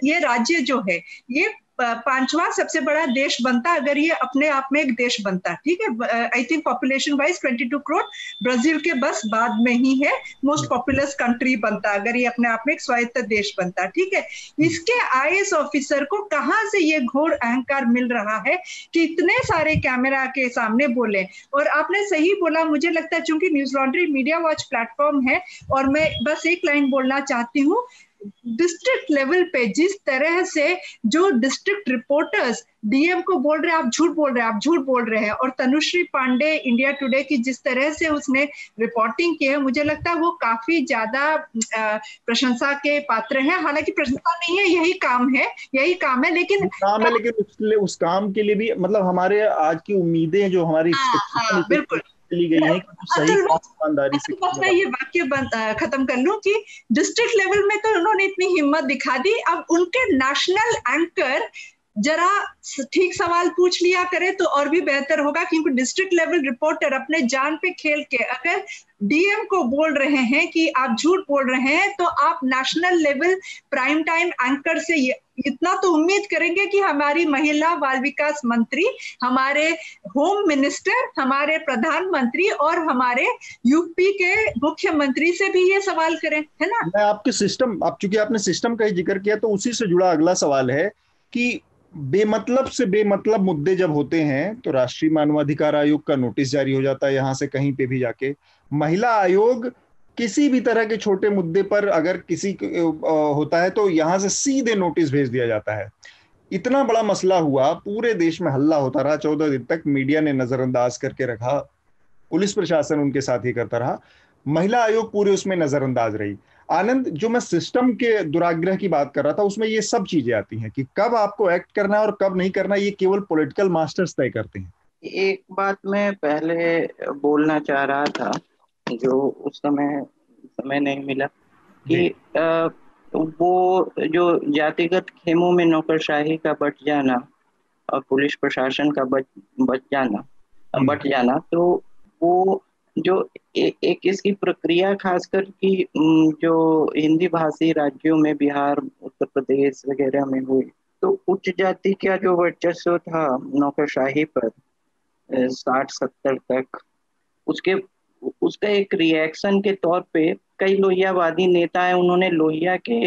ये राज्य जो है ये 5वां सबसे बड़ा देश बनता अगर ये अपने आप में एक देश बनता, ठीक है, I think population wise 22 crore, Brazil के बस बाद में ही है मोस्ट पॉपुलस कंट्री बनता अगर ये अपने आप में एक स्वायत्त देश बनता, ठीक है। इसके आईएएस ऑफिसर को कहां से ये घोर अहंकार मिल रहा है कि इतने सारे कैमरा के सामने बोले। और आपने सही बोला, मुझे लगता है चूंकि news laundry media watch platform है, और मैं बस एक लाइन बोलना चाहती हूँ, डिस्ट्रिक्ट लेवल पे जिस तरह से जो डिस्ट्रिक्ट रिपोर्टर्स डीएम को बोल रहे हैं आप झूठ बोल रहे हैं, और तनुश्री पांडे इंडिया टुडे की जिस तरह से उसने रिपोर्टिंग की है, मुझे लगता है वो काफी ज्यादा प्रशंसा के पात्र हैं। हालांकि प्रशंसा नहीं है, यही काम है, लेकिन उस काम के लिए भी मतलब हमारे आज की उम्मीदें जो हमारी बिल्कुल ली गई है कि सही ईमानदारी से। मैं ये वाक्य खत्म कर लूं कि डिस्ट्रिक्ट लेवल में तो उन्होंने इतनी हिम्मत दिखा दी, अब उनके नेशनल एंकर जरा ठीक सवाल पूछ लिया करे तो और भी बेहतर होगा, क्योंकि डिस्ट्रिक्ट लेवल रिपोर्टर अपने जान पे खेल के अगर डीएम को बोल रहे हैं कि आप झूठ बोल रहे हैं, तो आप national level prime time anchor से इतना तो उम्मीद करेंगे कि हमारी महिला बाल विकास मंत्री, हमारे होम मिनिस्टर, हमारे प्रधानमंत्री और हमारे यूपी के मुख्यमंत्री से भी ये सवाल करें, है ना। मैं आपके सिस्टम, चूंकि आपने सिस्टम का ही जिक्र किया तो उसी से जुड़ा अगला सवाल है कि बेमतलब से बेमतलब मुद्दे जब होते हैं तो राष्ट्रीय मानवाधिकार आयोग का नोटिस जारी हो जाता है, यहां से कहीं पे भी जाके महिला आयोग किसी भी तरह के छोटे मुद्दे पर अगर किसी होता है तो यहां से सीधे नोटिस भेज दिया जाता है। इतना बड़ा मसला हुआ, पूरे देश में हल्ला होता रहा, 14 दिन तक मीडिया ने नजरअंदाज करके रखा, पुलिस प्रशासन उनके साथ ही करता रहा, महिला आयोग पूरे उसमें नजरअंदाज रही। आनंद, जो मैं सिस्टम के दुराग्रह की बात कर रहा था उसमें ये सब चीजें आती हैं कि कब आपको एक्ट करना है और कब नहीं करना, ये केवल पॉलिटिकल मास्टर्स तय करते हैं। एक बात मैं पहले बोलना चाह रहा था जो उस समय नहीं मिला कि वो जो जातिगत खेमों में नौकरशाही का बट जाना और पुलिस प्रशासन का बट जाना, तो वो जो एक इसकी प्रक्रिया खासकर की जो हिंदी भाषी राज्यों में, बिहार, उत्तर प्रदेश वगैरह में हुई, तो उच्च जाति का जो वर्चस्व था नौकरशाही पर 60-70 तक, उसका एक रिएक्शन के तौर पे कई लोहियावादी नेता हैं, उन्होंने लोहिया के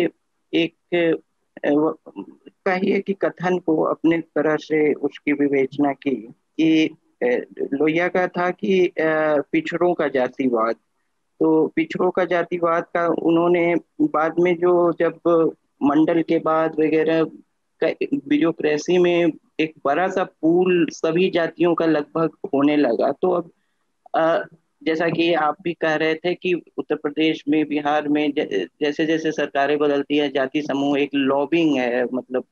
एक कहिए कि कथन को अपने तरह से उसकी विवेचना की कि लोहिया का था कि पिछड़ों का जातिवाद, तो पिछड़ों का जातिवाद का उन्होंने बाद में जब मंडल के बाद वगैरह ब्यूरोक्रेसी में एक बड़ा सा पूल सभी जातियों का लगभग होने लगा, तो अब जैसा कि आप भी कह रहे थे कि उत्तर प्रदेश में, बिहार में जैसे जैसे सरकारें बदलती है, जाति समूह एक लॉबिंग है, मतलब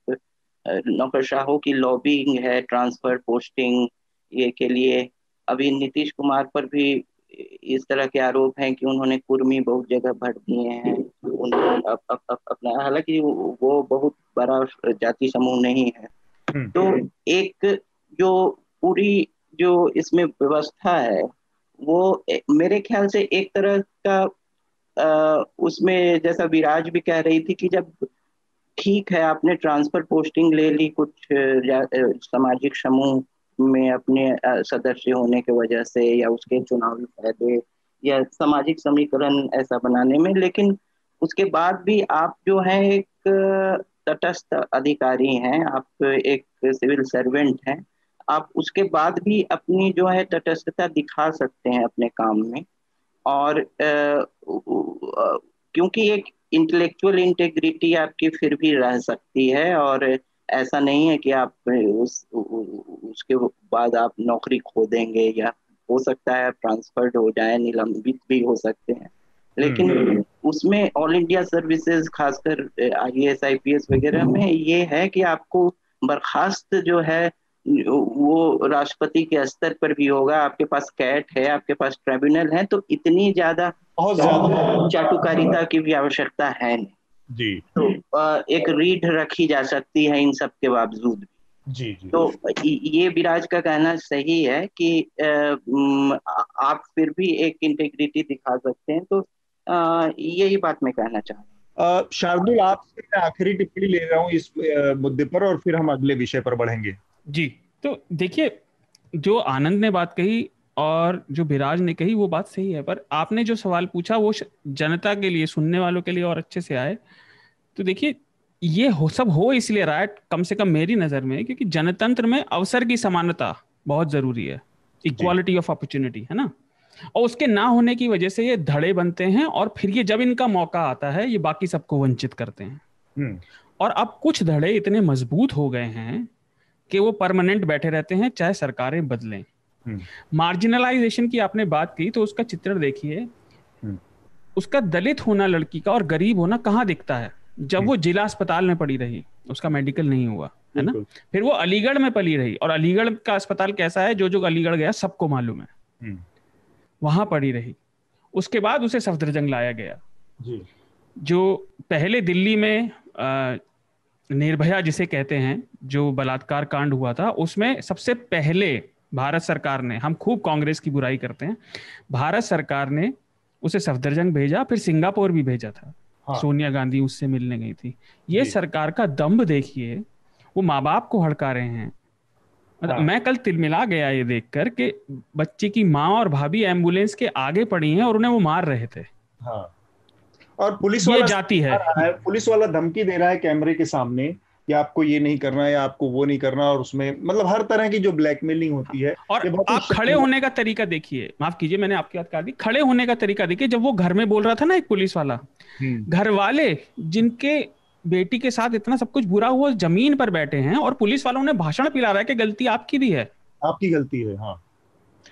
नौकरशाहों की लॉबिंग है, ट्रांसफर, पोस्टिंग ये के लिए। अभी नीतीश कुमार पर भी इस तरह के आरोप हैं कि उन्होंने कुर्मी बहुत जगह भर दिए हैं अपना, हालांकि वो बहुत बड़ा जाति समूह नहीं है। तो एक जो पूरी जो इसमें व्यवस्था है वो मेरे ख्याल से एक तरह का उसमें जैसा विराज भी कह रही थी कि जब ठीक है, आपने ट्रांसफर पोस्टिंग ले ली कुछ सामाजिक समूह में अपने सदस्य होने की वजह से, या उसके चुनावी फायदे या सामाजिक समीकरण ऐसा बनाने में, लेकिन उसके बाद भी आप जो है एक तटस्थ अधिकारी हैं, आप एक सिविल सर्वेंट हैं, आप उसके बाद भी अपनी जो है तटस्थता दिखा सकते हैं अपने काम में। और क्योंकि एक इंटेलेक्चुअल इंटेग्रिटी आपकी फिर भी रह सकती है, और ऐसा नहीं है कि आप उसके बाद आप नौकरी खो देंगे, या हो सकता है ट्रांसफर्ड हो जाए, निलंबित भी हो सकते हैं, लेकिन उसमें ऑल इंडिया सर्विसेज खासकर IAS IPS वगैरह में ये है कि आपको बर्खास्त जो है वो राष्ट्रपति के स्तर पर भी होगा। आपके पास कैट है, आपके पास ट्रिब्यूनल है, तो इतनी ज्यादा बहुत ज्यादा चाटुकारिता की भी आवश्यकता है नहीं जी। तो एक रीढ़ रखी जा सकती है इन सब के बावजूद भी। जी जी। तो ये विराज का कहना सही है कि आप फिर भी एक इंटेग्रिटी दिखा सकते हैं, तो यही बात मैं कहना चाह रहा हूँ। शार्दुल, आपसे मैं आखिरी टिप्पणी ले रहा हूँ इस मुद्दे पर, और फिर हम अगले विषय पर बढ़ेंगे। जी, तो देखिए, जो आनंद ने बात कही और जो विराज ने कही वो बात सही है, पर आपने जो सवाल पूछा वो जनता के लिए, सुनने वालों के लिए और अच्छे से आए। तो देखिए, ये सब हो इसलिए रहा है, कम से कम मेरी नजर में, क्योंकि जनतंत्र में अवसर की समानता बहुत जरूरी है, इक्वालिटी ऑफ अपॉर्चुनिटी, है ना। और उसके ना होने की वजह से ये धड़े बनते हैं, और फिर ये जब इनका मौका आता है ये बाकी सबको वंचित करते हैं। और अब कुछ धड़े इतने मजबूत हो गए हैं कि वो परमानेंट बैठे रहते हैं, चाहे सरकारें बदलें। मार्जिनलाइजेशन की आपने बात की, तो उसका चित्रण देखिए, उसका दलित होना लड़की का और गरीब होना कहाँ दिखता है? जब वो जिला अस्पताल में पड़ी रही, उसका मेडिकल नहीं हुआ, है ना। फिर वो अलीगढ़ में पली रही, और अलीगढ़ का अस्पताल कैसा है, जो अलीगढ़ गया सबको मालूम है, वहां पड़ी रही। उसके बाद उसे सफदरजंग लाया गया जी। जो पहले दिल्ली में निर्भया जिसे कहते हैं, जो बलात्कार कांड हुआ था, उसमें सबसे पहले भारत सरकार ने, हम खूब कांग्रेस की बुराई करते हैं, भारत सरकार ने उसे सफदरजंग भेजा, फिर सिंगापुर भी भेजा था। हाँ। सोनिया गांधी उससे मिलने गई थी। ये सरकार का दम्भ देखिए, वो माँ बाप को हड़का रहे हैं। हाँ। मैं कल तिलमिला गया ये देखकर कि बच्चे की माँ और भाभी एम्बुलेंस के आगे पड़ी हैं और उन्हें वो मार रहे थे। हाँ। और पुलिस वाला जाती है, पुलिस वाला धमकी दे रहा है कैमरे के सामने कि आपको ये नहीं करना है, आपको वो नहीं करना, और उसमें मतलब हर तरह की जो ब्लैकमेलिंग होती है। और आप खड़े होने का तरीका देखिए, माफ कीजिए मैंने आपकी बात काट दी, खड़े होने का तरीका देखिए। जब वो घर में बोल रहा था ना एक पुलिस वाला, घर वाले जिनके बेटी के साथ इतना सब कुछ बुरा हुआ जमीन पर बैठे हैं, और पुलिस वालों ने भाषण पिला रहा है कि गलती आपकी भी है, आपकी गलती है। हाँ,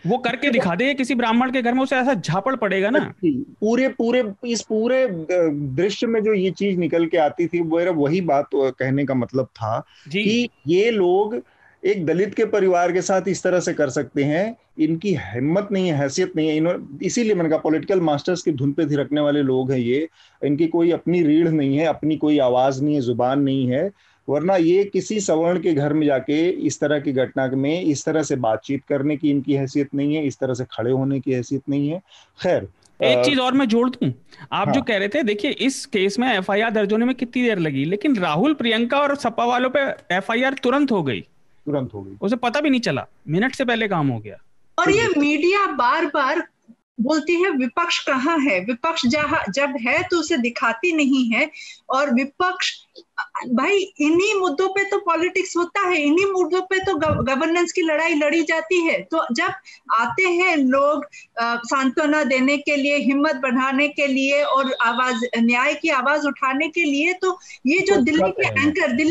वो करके दिखा दे। किसी ब्राह्मण के घर में उसे ऐसा झापड़ पड़ेगा ना। इस पूरे दृश्य में जो ये चीज निकल के आती थी, मेरा वही बात कहने का मतलब था कि ये लोग एक दलित के परिवार के साथ इस तरह से कर सकते हैं, इनकी हिम्मत नहीं है, हैसियत नहीं है। इसीलिए मैंने कहा पॉलिटिकल मास्टर्स की धुन पे थिरकने वाले लोग हैं ये। इनकी कोई अपनी रीढ़ नहीं है, अपनी कोई आवाज नहीं है, जुबान नहीं है, वरना ये किसी सवर्ण के घर में जाके इस तरह की घटना में इस तरह से बातचीत करने की इनकी हैसियत नहीं है, इस तरह से खड़े होने की हैसियत नहीं है। खैर, एक चीज और मैं जोड़ दूं, आप हाँ। जो कह रहे थे, देखिए इस केस में FIR दर्ज होने में कितनी देर लगी, लेकिन राहुल प्रियंका और सपा वालों पे FIR तुरंत हो गई, उसे पता भी नहीं चला, मिनट से पहले काम हो गया। और ये मीडिया बार बार बोलती है विपक्ष कहाँ है, विपक्ष जब है तो उसे दिखाती नहीं है। और विपक्ष, भाई इन्हीं मुद्दों पे तो पॉलिटिक्स होता है, इन्हीं मुद्दों पे तो गवर्नेंस की लड़ाई लड़ी जाती है। तो जब आते हैं लोग सांत्वना देने के लिए, हिम्मत बढ़ाने के लिए और आवाज, न्याय की आवाज उठाने के लिए, तो ये जो दिल्ली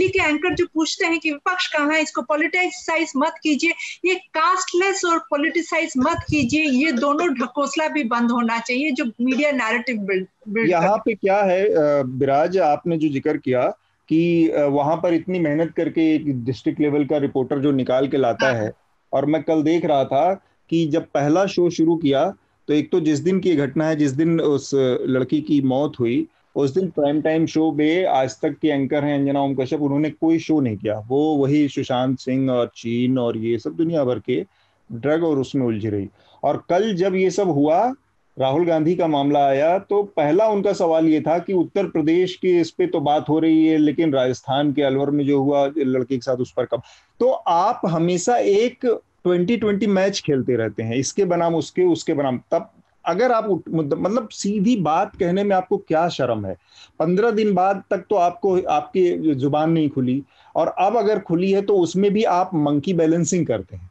के एंकर जो पूछते हैं कि विपक्ष कहाँ है, इसको पॉलिटिसाइज मत कीजिए, ये कास्टलेस और पॉलिटिसाइज मत कीजिए, ये दोनों ढकोसला भी बंद होना चाहिए जो मीडिया नैरेटिव बिल्ड। यहाँ पे क्या है विराज, आपने जो जिक्र किया कि वहां पर इतनी मेहनत करके एक डिस्ट्रिक्ट लेवल का रिपोर्टर जो निकाल के लाता है, और मैं कल देख रहा था कि जब पहला शो शुरू किया तो एक तो जिस दिन की घटना है, जिस दिन उस लड़की की मौत हुई, उस दिन प्राइम टाइम शो में आज तक के एंकर हैं अंजना ओम कश्यप, उन्होंने कोई शो नहीं किया। वो वही सुशांत सिंह और चीन और ये सब दुनिया भर के ड्रग और उसमें उलझी रही। और कल जब ये सब हुआ राहुल गांधी का मामला आया तो पहला उनका सवाल ये था कि उत्तर प्रदेश की इस पे तो बात हो रही है, लेकिन राजस्थान के अलवर में जो हुआ लड़के के साथ उस पर कब। तो आप हमेशा एक 2020 मैच खेलते रहते हैं, इसके बनाम उसके, उसके बनाम। तब अगर आप मतलब सीधी बात कहने में आपको क्या शर्म है? 15 दिन बाद तक तो आपको आपकी जुबान नहीं खुली, और अब अगर खुली है तो उसमें भी आप मंकी बैलेंसिंग करते हैं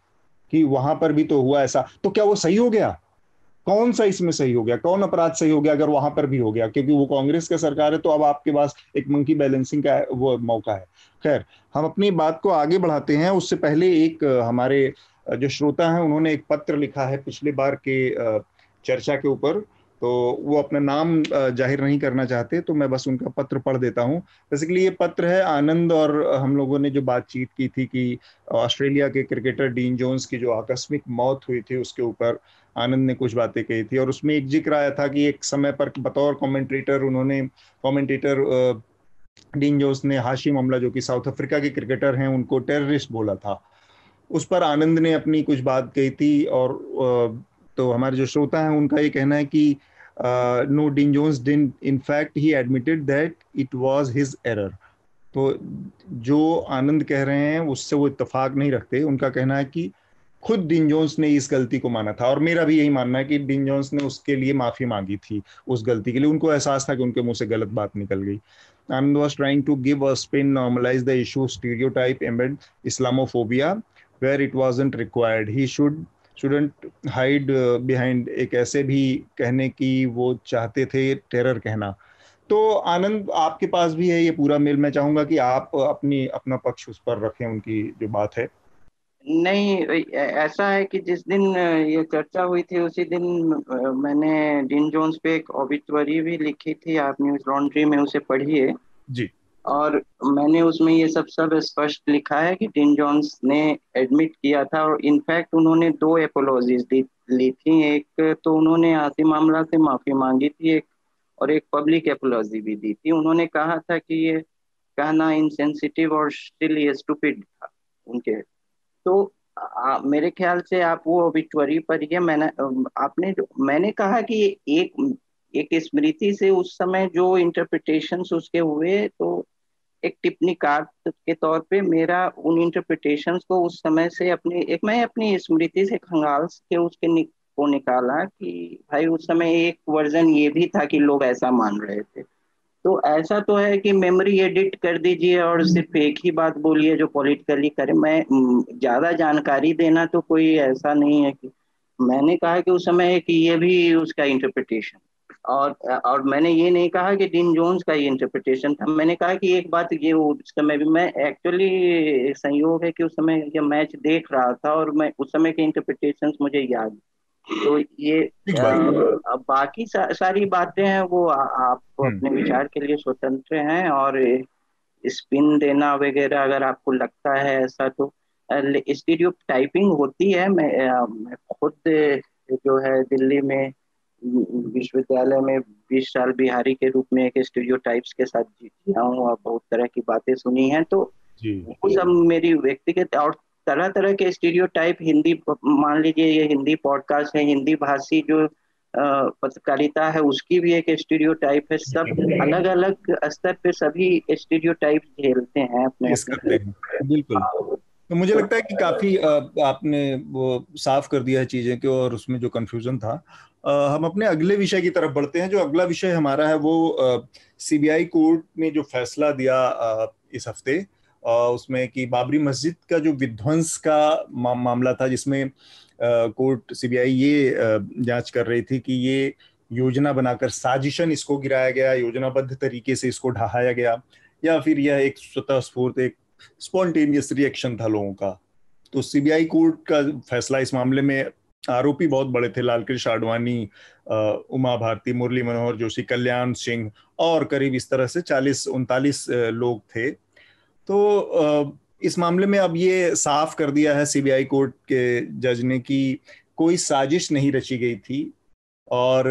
कि वहां पर भी तो हुआ ऐसा। तो क्या वो सही हो गया? कौन सा इसमें सही हो गया? कौन अपराध सही हो गया अगर वहां पर भी हो गया? क्योंकि वो कांग्रेस का सरकार है, तो अब आपके पास एक मंकी बैलेंसिंग का वो मौका है। खैर, हम अपनी बात को आगे बढ़ाते हैं। उससे पहले एक हमारे जो श्रोता हैं उन्होंने एक पत्र लिखा है पिछले बार के चर्चा के ऊपर, तो वो अपना नाम जाहिर नहीं करना चाहते, तो मैं बस उनका पत्र पढ़ देता हूँ। बेसिकली ये पत्र है आनंद और हम लोगों ने जो बातचीत की थी कि ऑस्ट्रेलिया के क्रिकेटर डीन जोन्स की जो आकस्मिक मौत हुई थी उसके ऊपर आनंद ने कुछ बातें कही थी, और उसमें एक जिक्र आया था कि एक समय पर बतौर कमेंटेटर डीन जोन्स ने हाशिम अमला जो कि साउथ अफ्रीका के क्रिकेटर हैं उनको टेररिस्ट बोला था। उस पर आनंद ने अपनी कुछ बात कही थी, और तो हमारे जो श्रोता हैं उनका ये कहना है कि no, Dean Jones didn't, in fact he admitted that it was his error. तो जो आनंद कह रहे हैं उससे वो इत्तेफाक नहीं रखते। उनका कहना है कि खुद डीन जोन्स ने इस गलती को माना था, और मेरा भी यही मानना है कि डीन जोन्स ने उसके लिए माफी मांगी थी उस गलती के लिए। उनको एहसास था कि उनके मुंह से गलत बात निकल गई। Anand was trying to give a spin, normalize the issue, stereotype, embed Islamophobia where it wasn't required. He shouldn't hide behind एक ऐसे भी कहने की वो चाहते थे टेरर कहना। तो आनंद, आपके पास भी है ये पूरा मेल, मैं चाहूंगा कि आप अपना पक्ष उस पर रखें, उनकी जो बात है। नहीं, ऐसा है कि जिस दिन ये चर्चा हुई थी उसी दिन मैंने डीन जोन्स पे एक ऑबिटुअरी भी लिखी थी। आप न्यूज लॉन्ड्री में उसे पढ़िए जी। और मैंने उसमें ये सब स्पष्ट लिखा है कि डीन जोन्स ने एडमिट किया था, और इनफैक्ट उन्होंने 2 एपोलॉजीज ली थी। एक तो उन्होंने हाशिम अमला से माफी मांगी थी, और एक पब्लिक एपोलॉजी भी दी थी। उन्होंने कहा था कि ये कहना इनसेंसिटिव और स्टिल स्टूपिड था उनके। तो मेरे ख्याल से आप वो ऑबिटुअरी पढ़िए। मैंने कहा कि एक स्मृति से उस समय जो इंटरप्रिटेशंस उसके हुए, तो एक टिप्पणीकार के तौर पे मेरा उन इंटरप्रिटेशंस को उस समय से मैं अपनी स्मृति से खंगाल के को निकाला कि भाई उस समय एक वर्जन ये भी था कि लोग ऐसा मान रहे थे। तो ऐसा तो है कि मेमोरी एडिट कर दीजिए और सिर्फ एक ही बात बोलिए जो पॉलिटिकली करे। मैं ज्यादा जानकारी देना तो कोई ऐसा नहीं है कि मैंने कहा कि उस समय कि ये भी उसका इंटरप्रिटेशन, और मैंने ये नहीं कहा कि डीन जोन्स का ये इंटरप्रिटेशन था। मैंने कहा कि एक बात ये उस समय भी मैं एक्चुअली संयोग है कि उस समय ये मैच देख रहा था और मैं उस समय के इंटरप्रिटेशंस मुझे याद। तो ये बाकी सारी बातें हैं वो आप अपने विचार के लिए स्वतंत्र हैं, और स्पिन देना वगैरह अगर आपको लगता है ऐसा तो स्टीरियो टाइपिंग होती है। मैं खुद जो है दिल्ली में विश्वविद्यालय में 20 साल बिहारी के रूप में एक स्टीरियोटाइप्स के साथ जिया हूँ और बहुत तरह की बातें सुनी हैं। तो वो सब मेरी व्यक्तिगत, और तरह तरह के स्टीरियोटाइप हिंदी, मान लीजिए ये हिंदी पॉडकास्ट है, हिंदी भाषी जो पत्रकारिता है उसकी भी एक स्टीरियोटाइप है। सब अलग अलग स्तर पे सभी स्टीरियोटाइप झेलते हैं अपने। बिल्कुल। तो मुझे लगता है कि काफी आपने वो साफ कर दिया है चीजें को, और उसमें जो कंफ्यूजन था। हम अपने अगले विषय की तरफ बढ़ते हैं। जो अगला विषय हमारा है वो सीबीआई कोर्ट ने जो फैसला दिया इस हफ्ते, उसमें कि बाबरी मस्जिद का जो विध्वंस का मामला था, जिसमें कोर्ट सीबीआई ये जांच कर रही थी कि ये योजना बनाकर साजिशन इसको गिराया गया, योजनाबद्ध तरीके से इसको ढहाया गया, या फिर यह एक स्वतः स्फूर्त एक स्पॉन्टेनियस रिएक्शन था लोगों का। तो सीबीआई कोर्ट का फैसला इस मामले में, आरोपी बहुत बड़े थे, लालकृष्ण आडवाणी, उमा भारती, मुरली मनोहर जोशी, कल्याण सिंह और करीब इस तरह से 40-39 लोग थे। तो इस मामले में अब ये साफ कर दिया है सीबीआई कोर्ट के जज ने कि कोई साजिश नहीं रची गई थी, और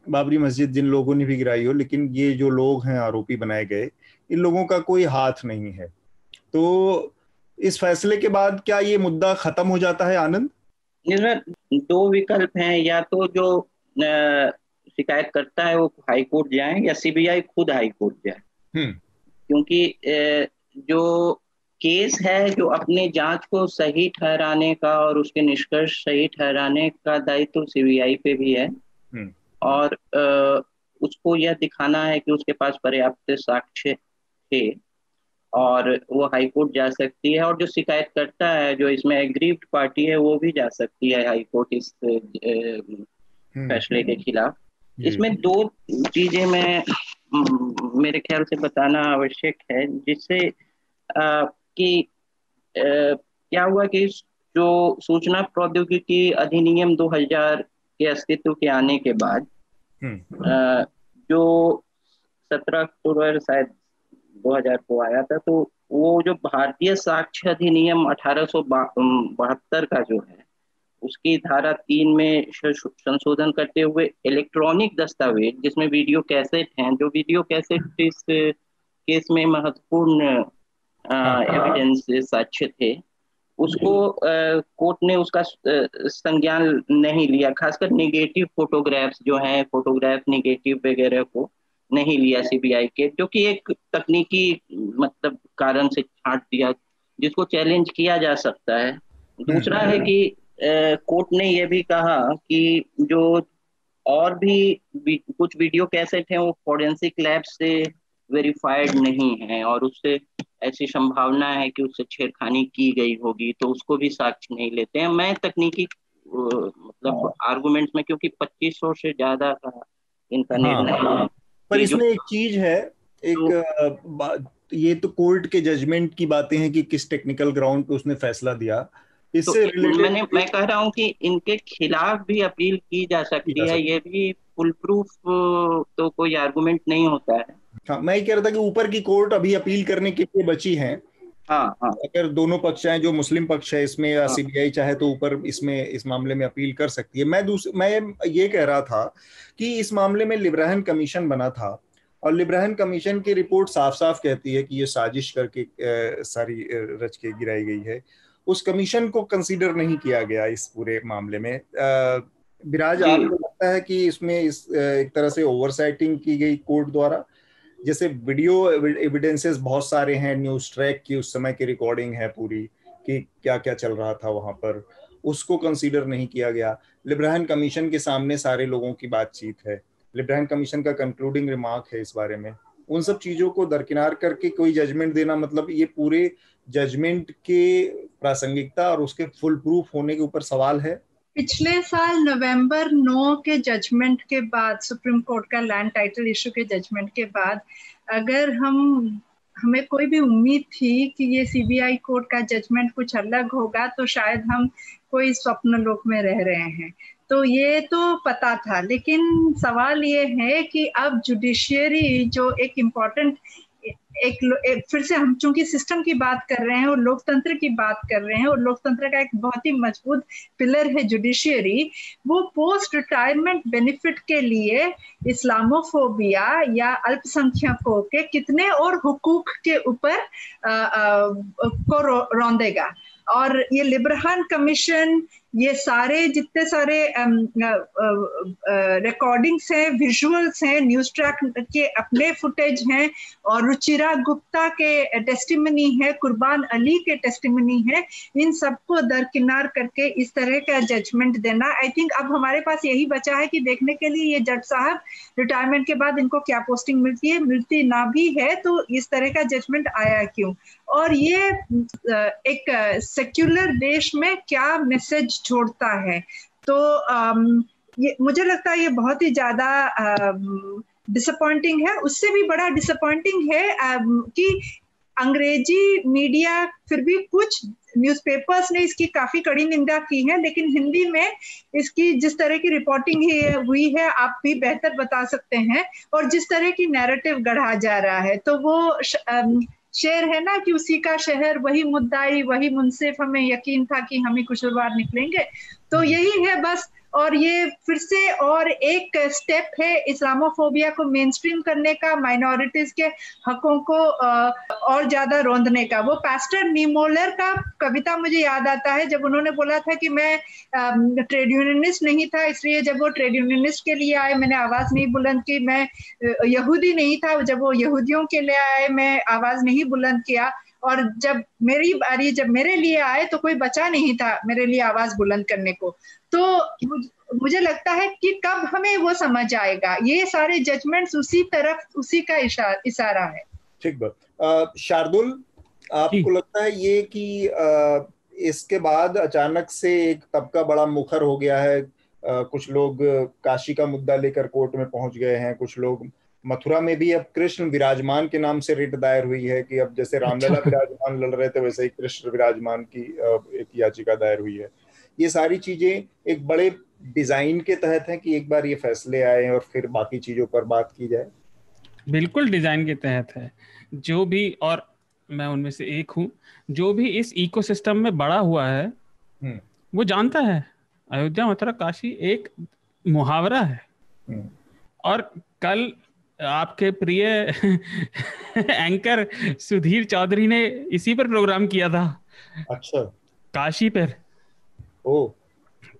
बाबरी मस्जिद जिन लोगों ने भी गिराई हो, लेकिन ये जो लोग हैं आरोपी बनाए गए, इन लोगों का कोई हाथ नहीं है। तो इस फैसले के बाद क्या ये मुद्दा खत्म हो जाता है आनंद? इसमें 2 विकल्प हैं। या तो जो शिकायत करता है वो हाई कोर्ट जाए या सीबीआई खुद हाई कोर्ट जाए। क्योंकि जो केस है, जो अपने जांच को सही ठहराने का और उसके निष्कर्ष सही ठहराने का दायित्व सीबीआई पे भी है, और उसको यह दिखाना है कि उसके पास पर्याप्त साक्ष्य थे और वो हाई कोर्ट जा सकती है। और जो शिकायत करता है, जो इसमें एग्रीव्ड पार्टी है, वो भी जा सकती है हाई कोर्ट इस फैसले के खिलाफ। इसमें दो चीजें मेरे ख्याल से बताना आवश्यक है, जिससे कि क्या हुआ कि जो सूचना प्रौद्योगिकी अधिनियम 2000 के अस्तित्व के आने के बाद जो 17 अक्टूबर शायद 2000 को आया था, तो वो जो भारतीय साक्ष्य अधिनियम 1872 का जो है, उसकी धारा 3 में संशोधन करते हुए इलेक्ट्रॉनिक दस्तावेज, जिसमें वीडियो कैसेट हैं, जो वीडियो कैसेट इस केस में महत्वपूर्ण एविडेंस साक्ष्य थे, उसको कोर्ट ने उसका संज्ञान नहीं लिया। खासकर नेगेटिव फोटोग्राफ्स जो हैं, फोटोग्राफ नेगेटिव वगैरह को नहीं लिया सीबीआई के, जो कि एक तकनीकी मतलब कारण से छांट दिया, जिसको चैलेंज किया जा सकता है। दूसरा है कि कोर्ट ने यह भी कहा कि जो और भी कुछ वीडियो कैसेट हैं, वो फॉरेंसिक लैब से वेरीफाइड नहीं है और उससे ऐसी संभावना है कि उससे छेड़खानी की गई होगी, तो उसको भी साक्ष्य नहीं लेते हैं। मैं तकनीकी मतलब आर्गुमेंट्स में, क्योंकि 2500 से ज्यादा का इनका निर्णय है। पर इसमें एक चीज है, ये तो कोर्ट के जजमेंट की बातें हैं कि किस टेक्निकल ग्राउंड पे उसने फैसला दिया। इससे मैं कह रहा हूँ कि इनके खिलाफ भी अपील की जा सकती है, ये भी फुल प्रूफ तो कोई आर्गुमेंट नहीं होता है। हाँ, मैं ये कह रहा था कि ऊपर की कोर्ट अभी अपील करने के लिए बची है। हाँ। अगर दोनों पक्ष चाहे, जो मुस्लिम पक्ष है इसमें या सीबीआई चाहे, तो ऊपर इसमें इस मामले में अपील कर सकती है। मैं ये कह रहा था कि इस मामले में लिब्राहन कमीशन बना था, और लिब्राहन कमीशन की रिपोर्ट साफ साफ कहती है कि ये साजिश करके सारी रच के गिराई गई है। उस कमीशन को कंसीडर नहीं किया गया इस पूरे मामले में। विराज, आपको लगता है कि इसमें एक तरह से ओवरसाइटिंग की गई कोर्ट द्वारा? जैसे वीडियो एविडेंसेस बहुत सारे हैं, न्यूज ट्रैक की उस समय की रिकॉर्डिंग है पूरी कि क्या क्या चल रहा था वहां पर, उसको कंसीडर नहीं किया गया। लिब्राहन कमीशन के सामने सारे लोगों की बातचीत है, लिब्राहन कमीशन का कंक्लूडिंग रिमार्क है इस बारे में। उन सब चीजों को दरकिनार करके कोई जजमेंट देना, मतलब ये पूरे जजमेंट के प्रासंगिकता और उसके फुल प्रूफ होने के ऊपर सवाल है। पिछले साल नवंबर 9 के जजमेंट के बाद, सुप्रीम कोर्ट का लैंड टाइटल इशू के जजमेंट के बाद, अगर हमें कोई भी उम्मीद थी कि ये सीबीआई कोर्ट का जजमेंट कुछ अलग होगा, तो शायद हम कोई स्वप्न लोक में रह रहे हैं। तो ये तो पता था, लेकिन सवाल ये है कि अब जुडिशियरी जो एक इम्पोर्टेंट एक फिर से हम चूंकि सिस्टम की बात कर रहे हैं और लोकतंत्र की बात कर रहे हैं, और लोकतंत्र का एक बहुत ही मजबूत पिलर है जुडिशियरी, वो पोस्ट रिटायरमेंट बेनिफिट के लिए इस्लामोफोबिया या अल्पसंख्यकों के कितने और हुकूक के ऊपर को रौंदेगा। और ये लिब्राहन कमीशन, ये सारे जितने सारे रिकॉर्डिंग्स हैं, विजुअल्स हैं, न्यूज ट्रैक के अपने फुटेज हैं, और रुचिरा गुप्ता के टेस्टिमनी है, कुर्बान अली के टेस्टिमनी है, इन सबको दरकिनार करके इस तरह का जजमेंट देना, आई थिंक अब हमारे पास यही बचा है कि देखने के लिए ये जज साहब रिटायरमेंट के बाद इनको क्या पोस्टिंग मिलती है, मिलती ना भी है तो इस तरह का जजमेंट आया क्यों, और ये एक सेक्युलर देश में क्या मैसेज छोड़ता है। तो ये मुझे लगता है ये बहुत ही ज्यादा डिसअपॉइंटिंग है। उससे भी बड़ा डिसअपॉइंटिंग है कि अंग्रेजी मीडिया, फिर भी कुछ न्यूज़पेपर्स ने इसकी काफी कड़ी निंदा की है, लेकिन हिंदी में इसकी जिस तरह की रिपोर्टिंग हुई है, आप भी बेहतर बता सकते हैं, और जिस तरह की नैरेटिव गढ़ा जा रहा है, तो वो शेर है ना कि उसी का शहर वही मुद्दाई वही मुंसिफ, हमें यकीन था कि हम ही कुशलवार निकलेंगे। तो यही है बस। और ये फिर से और एक स्टेप है इस्लामोफोबिया को मेनस्ट्रीम करने का, माइनॉरिटीज के हकों को और ज्यादा रौंदने का। वो पास्टर नीमोलर का कविता मुझे याद आता है, जब उन्होंने बोला था कि मैं ट्रेड यूनियनिस्ट नहीं था, इसलिए जब वो ट्रेड यूनियनिस्ट के लिए आए मैंने आवाज नहीं बुलंद की। मैं यहूदी नहीं था, जब वो यहूदियों के लिए आए मैं आवाज नहीं बुलंद किया। और जब मेरी बारी, जब मेरे लिए आए तो कोई बचा नहीं था मेरे लिए आवाज बुलंद करने को। तो मुझे लगता है कि कब हमें वो समझ आएगा, ये सारे जजमेंट्स उसी तरफ, उसी का इशारा है। ठीक बात। शार्दुल, आपको लगता है ये कि इसके बाद अचानक से एक तबका बड़ा मुखर हो गया है, कुछ लोग काशी का मुद्दा लेकर कोर्ट में पहुंच गए हैं, कुछ लोग मथुरा में भी अब कृष्ण विराजमान के नाम से रिट दायर हुई है कि अब जैसे रामलला विराजमान लड़ रहे थे वैसे ही कृष्ण विराजमान की एक याचिका दायर हुई है। ये सारी चीजें एक बड़े डिजाइन के तहत है कि एक बार ये फैसले आए और फिर बाकी चीजों पर बात की जाए। बिल्कुल डिजाइन के तहत है। जो भी, और मैं उनमें से एक हूँ, जो भी इस इकोसिस्टम में बड़ा हुआ है वो जानता है अयोध्या मथुरा काशी एक मुहावरा है। और कल आपके प्रिय एंकर सुधीर चौधरी ने इसी पर प्रोग्राम किया था। अच्छा। काशी पर। ओ,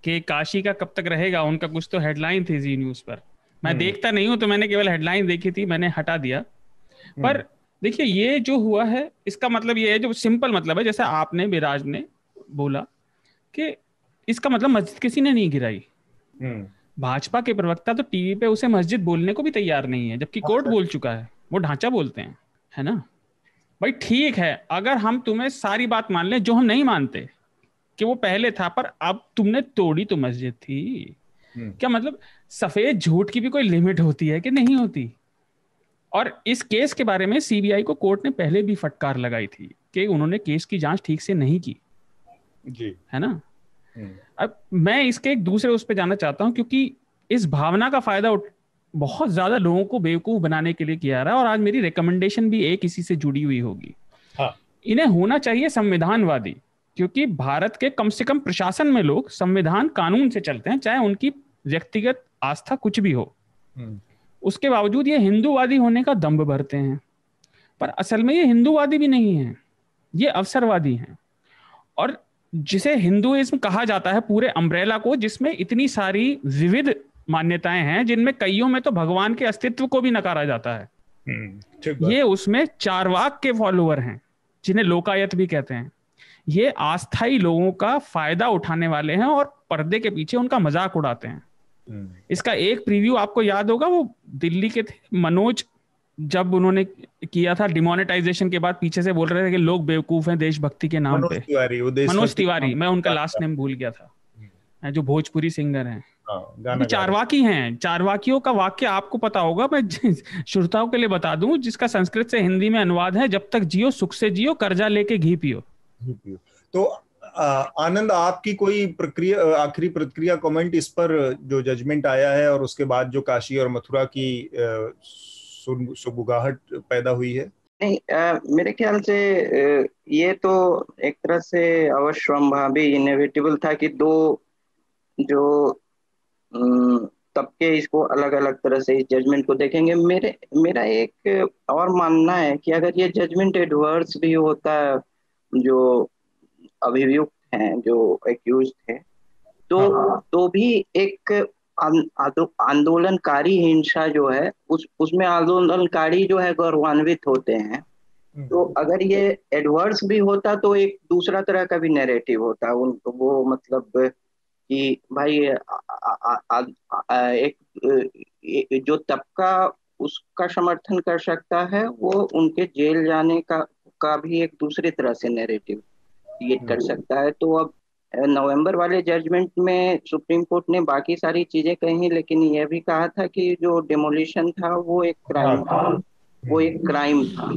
कि काशी का कब तक रहेगा, उनका कुछ तो हेडलाइन थी जी न्यूज पर। मैं देखता नहीं हूं तो मैंने केवल हेडलाइन देखी थी, मैंने हटा दिया। पर देखिए ये जो हुआ है इसका मतलब ये है, जो सिंपल मतलब है, जैसे आपने विराज ने बोला कि इसका मतलब मस्जिद किसी ने नहीं गिराई। भाजपा के प्रवक्ता तो टीवी पे उसे मस्जिद बोलने को भी तैयार नहीं है, जबकि कोर्ट बोल चुका है। वो ढांचा बोलते हैं, है ना भाई। ठीक है, अगर हम तुम्हें सारी बात मान लें, जो हम नहीं मानते कि वो पहले था, पर अब तुमने तोड़ी तो मस्जिद थी। क्या मतलब सफेद झूठ की भी कोई लिमिट होती है कि नहीं होती? और इस केस के बारे में सीबीआई को कोर्ट ने पहले भी फटकार लगाई थी कि उन्होंने केस की जांच ठीक से नहीं की जी, है ना। अब मैं इसके एक दूसरे उस पर जाना चाहता हूं, क्योंकि इस भावना का फायदा बहुत ज्यादा लोगों को बेवकूफ बनाने के लिए किया रहा है। और आज मेरी रिकमेंडेशन भी एक इसी से जुड़ी हुई होगी। हाँ। इन्हें होना चाहिए संविधानवादी, क्योंकि भारत के कम से कम प्रशासन में लोग संविधान कानून से चलते हैं, चाहे उनकी व्यक्तिगत आस्था कुछ भी हो। उसके बावजूद ये हिंदूवादी होने का दंभ भरते हैं, पर असल में ये हिंदूवादी भी नहीं है, ये अवसरवादी हैं। और जिसे हिंदुइज्म कहा जाता है पूरे अम्ब्रेला को, जिसमें इतनी सारी विविध मान्यताएं हैं, जिनमें कईयों में तो भगवान के अस्तित्व को भी नकारा जाता है। ये उसमें चारवाक के फॉलोअर हैं, जिन्हें लोकायत भी कहते हैं। ये अस्थायी लोगों का फायदा उठाने वाले हैं और पर्दे के पीछे उनका मजाक उड़ाते हैं। इसका एक प्रीव्यू आपको याद होगा, वो दिल्ली के थे मनोज, जब उन्होंने किया था डिमोनेटाइजेशन के बाद, पीछे से बोल रहे थे कि लोग बेवकूफ हैं देशभक्ति के नाम पे। मनोज तिवारी, मैं उनका लास्ट नेम भूल गया था, जो भोजपुरी सिंगर हैं। चारवाकी हैं। चारवाकियों का वाक्य आपको पता होगा, मैं श्रोताओं के लिए बता दूं, जिसका संस्कृत से हिंदी में अनुवाद है, जब तक जियो सुख से जियो, कर्जा लेके घी पियो। तो आनंद, आपकी कोई प्रक्रिया, आखिरी प्रतिक्रिया, कमेंट इस पर, जो जजमेंट आया है और उसके बाद जो काशी और मथुरा की सुगबुगाहट पैदा हुई है? नहीं, मेरे ख्याल से ये तो एक तरह से अवश्यंभावी, इनएविटेबल था कि दो जो तबके इसको अलग अलग तरह से इस जजमेंट को देखेंगे। मेरा एक और मानना है कि अगर ये जजमेंट एडवर्स भी होता है, जो अभियुक्त हैं, जो एक्यूज थे, तो भी एक आंदोलनकारी हिंसा जो है, उसमें आंदोलनकारी जो है गौरवान्वित होते हैं। तो अगर ये एडवर्स भी होता तो एक दूसरा तरह का भी नैरेटिव होता है उनको, वो मतलब कि भाई एक जो तबका उसका समर्थन कर सकता है, वो उनके जेल जाने का भी एक दूसरी तरह से नैरेटिव क्रिएट कर सकता है। तो अब नवंबर वाले जजमेंट में सुप्रीम कोर्ट ने बाकी सारी चीजें कही, लेकिन यह भी कहा था कि जो डेमोलिशन था वो एक क्राइम था, वो एक क्राइम था।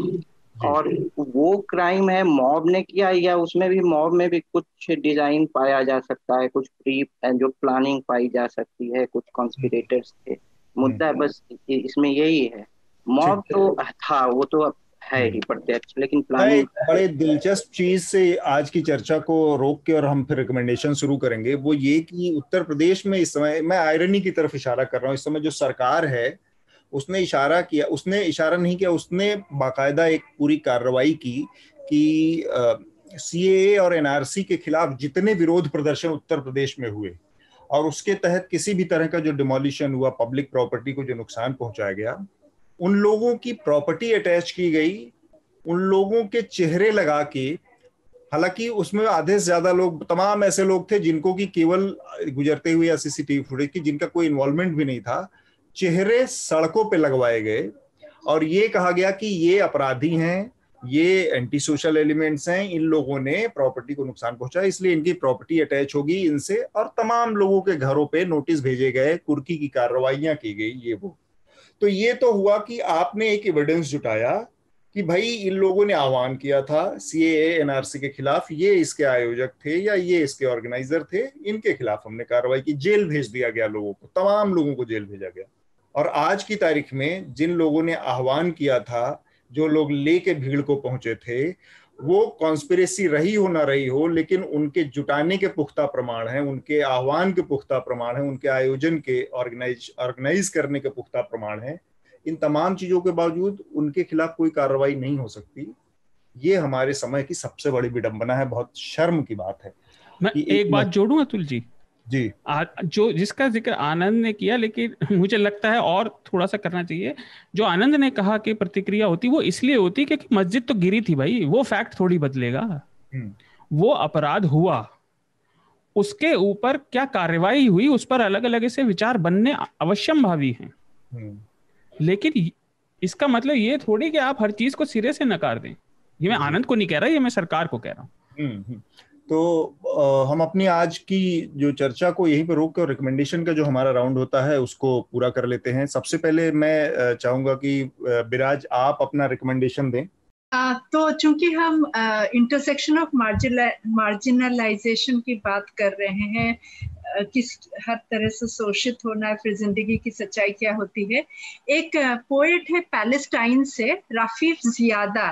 और वो क्राइम है मॉब ने किया, या उसमें भी मॉब में भी कुछ डिजाइन पाया जा सकता है, कुछ प्री जो प्लानिंग पाई जा सकती है, कुछ कॉन्स्पिरेटर्स थे। मुद्दा बस इसमें यही है, मॉब तो था, वो तो है ही प्रत्यक्ष, लेकिन प्लानिंग एक बड़े दिलचस्प चीज से आज की चर्चा को रोक के और हम फिर रिकमेंडेशन शुरू करेंगे, वो ये कि उत्तर प्रदेश में इस समय, मैं आयरनी की तरफ इशारा कर रहा हूँ, इस समय जो सरकार है उसने इशारा किया, उसने इशारा नहीं किया, उसने बाकायदा एक पूरी कार्रवाई की कि सीएए और एनआरसी के खिलाफ जितने विरोध प्रदर्शन उत्तर प्रदेश में हुए और उसके तहत किसी भी तरह का जो डिमोलिशन हुआ, पब्लिक प्रॉपर्टी को जो नुकसान पहुंचाया गया, उन लोगों की प्रॉपर्टी अटैच की गई, उन लोगों के चेहरे लगा के, हालांकि उसमें आधे से ज्यादा लोग, तमाम ऐसे लोग थे जिनको कि केवल गुजरते हुए या सीसीटीवी फुटेज की जिनका कोई इन्वॉल्वमेंट भी नहीं था, चेहरे सड़कों पे लगवाए गए और ये कहा गया कि ये अपराधी हैं, ये एंटी सोशल एलिमेंट्स हैं, इन लोगों ने प्रॉपर्टी को नुकसान पहुंचाया, इसलिए इनकी प्रॉपर्टी अटैच होगी इनसे, और तमाम लोगों के घरों पे नोटिस भेजे गए, कुर्की की कार्रवाइयां की गई, ये वो। तो ये तो हुआ कि आपने एक एविडेंस जुटाया कि भाई इन लोगों ने आह्वान किया था सीएए एनआरसी के खिलाफ, ये इसके आयोजक थे या ये इसके ऑर्गेनाइजर थे, इनके खिलाफ हमने कार्रवाई की, जेल भेज दिया गया लोगों को, तमाम लोगों को जेल भेजा गया। और आज की तारीख में जिन लोगों ने आह्वान किया था, जो लोग लेके भीड़ को पहुंचे थे, वो कॉन्स्पिरेसी रही हो ना रही हो, लेकिन उनके जुटाने के पुख्ता प्रमाण हैं, उनके आह्वान के पुख्ता प्रमाण हैं, उनके आयोजन के ऑर्गेनाइज करने के पुख्ता प्रमाण हैं। इन तमाम चीजों के बावजूद उनके खिलाफ कोई कार्रवाई नहीं हो सकती। ये हमारे समय की सबसे बड़ी विडंबना है, बहुत शर्म की बात है। मैं एक बात जोड़ूं अतुल जी, जो जिसका जिक्र आनंद ने किया, लेकिन मुझे लगता है और थोड़ा सा करना चाहिए। जो आनंद ने कहा कि प्रतिक्रिया होती, वो इसलिए होती क्योंकि मस्जिद तो गिरी थी भाई, वो फैक्ट थोड़ी बदलेगा। वो अपराध हुआ, उसके ऊपर क्या कार्रवाई हुई, उस पर अलग अलग से विचार बनने अवश्यम भावी हैं। लेकिन इसका मतलब ये थोड़ी कि आप हर चीज को सिरे से नकार दें। ये मैं आनंद को नहीं कह रहा, ये मैं सरकार को कह रहा हूँ। तो हम अपनी आज की जो चर्चा को यहीं पर रोक कर रिकमेंडेशन का जो हमारा राउंड होता है उसको पूरा कर लेते हैं। सबसे पहले मैं चाहूंगा कि बिराज आप अपना रिकमेंडेशन दें। तो चूंकि हम इंटरसेक्शन ऑफ मार्जिनलाइजेशन की बात कर रहे हैं, किस हर तरह से शोषित होना, फिर जिंदगी की सच्चाई क्या होती है। एक पोएट है पैलेस्टाइन से, रफीक ज़ियादा,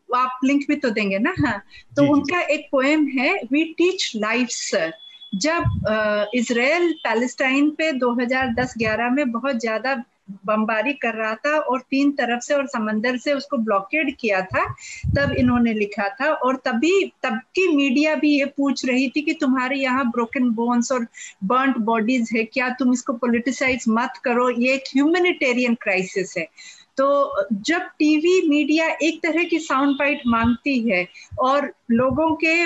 आप लिंक भी तो देंगे ना। हाँ, तो उनका एक पोएम है वी टीच लाइफ सर। जब इजराइल पैलेस्टाइन पे 2010-11 में बहुत ज्यादा बमबारी कर रहा था और 3 तरफ से और समंदर से उसको ब्लॉकेड किया था, तब इन्होंने लिखा था। और तब की मीडिया भी ये पूछ रही थी कि तुम्हारे यहाँ ब्रोकन बोन्स और बर्न्ड बॉडीज है, क्या तुम इसको पॉलिटिसाइज मत करो, ये एक ह्यूमैनिटेरियन क्राइसिस है। तो जब टीवी मीडिया एक तरह की साउंड बाइट मांगती है और लोगों के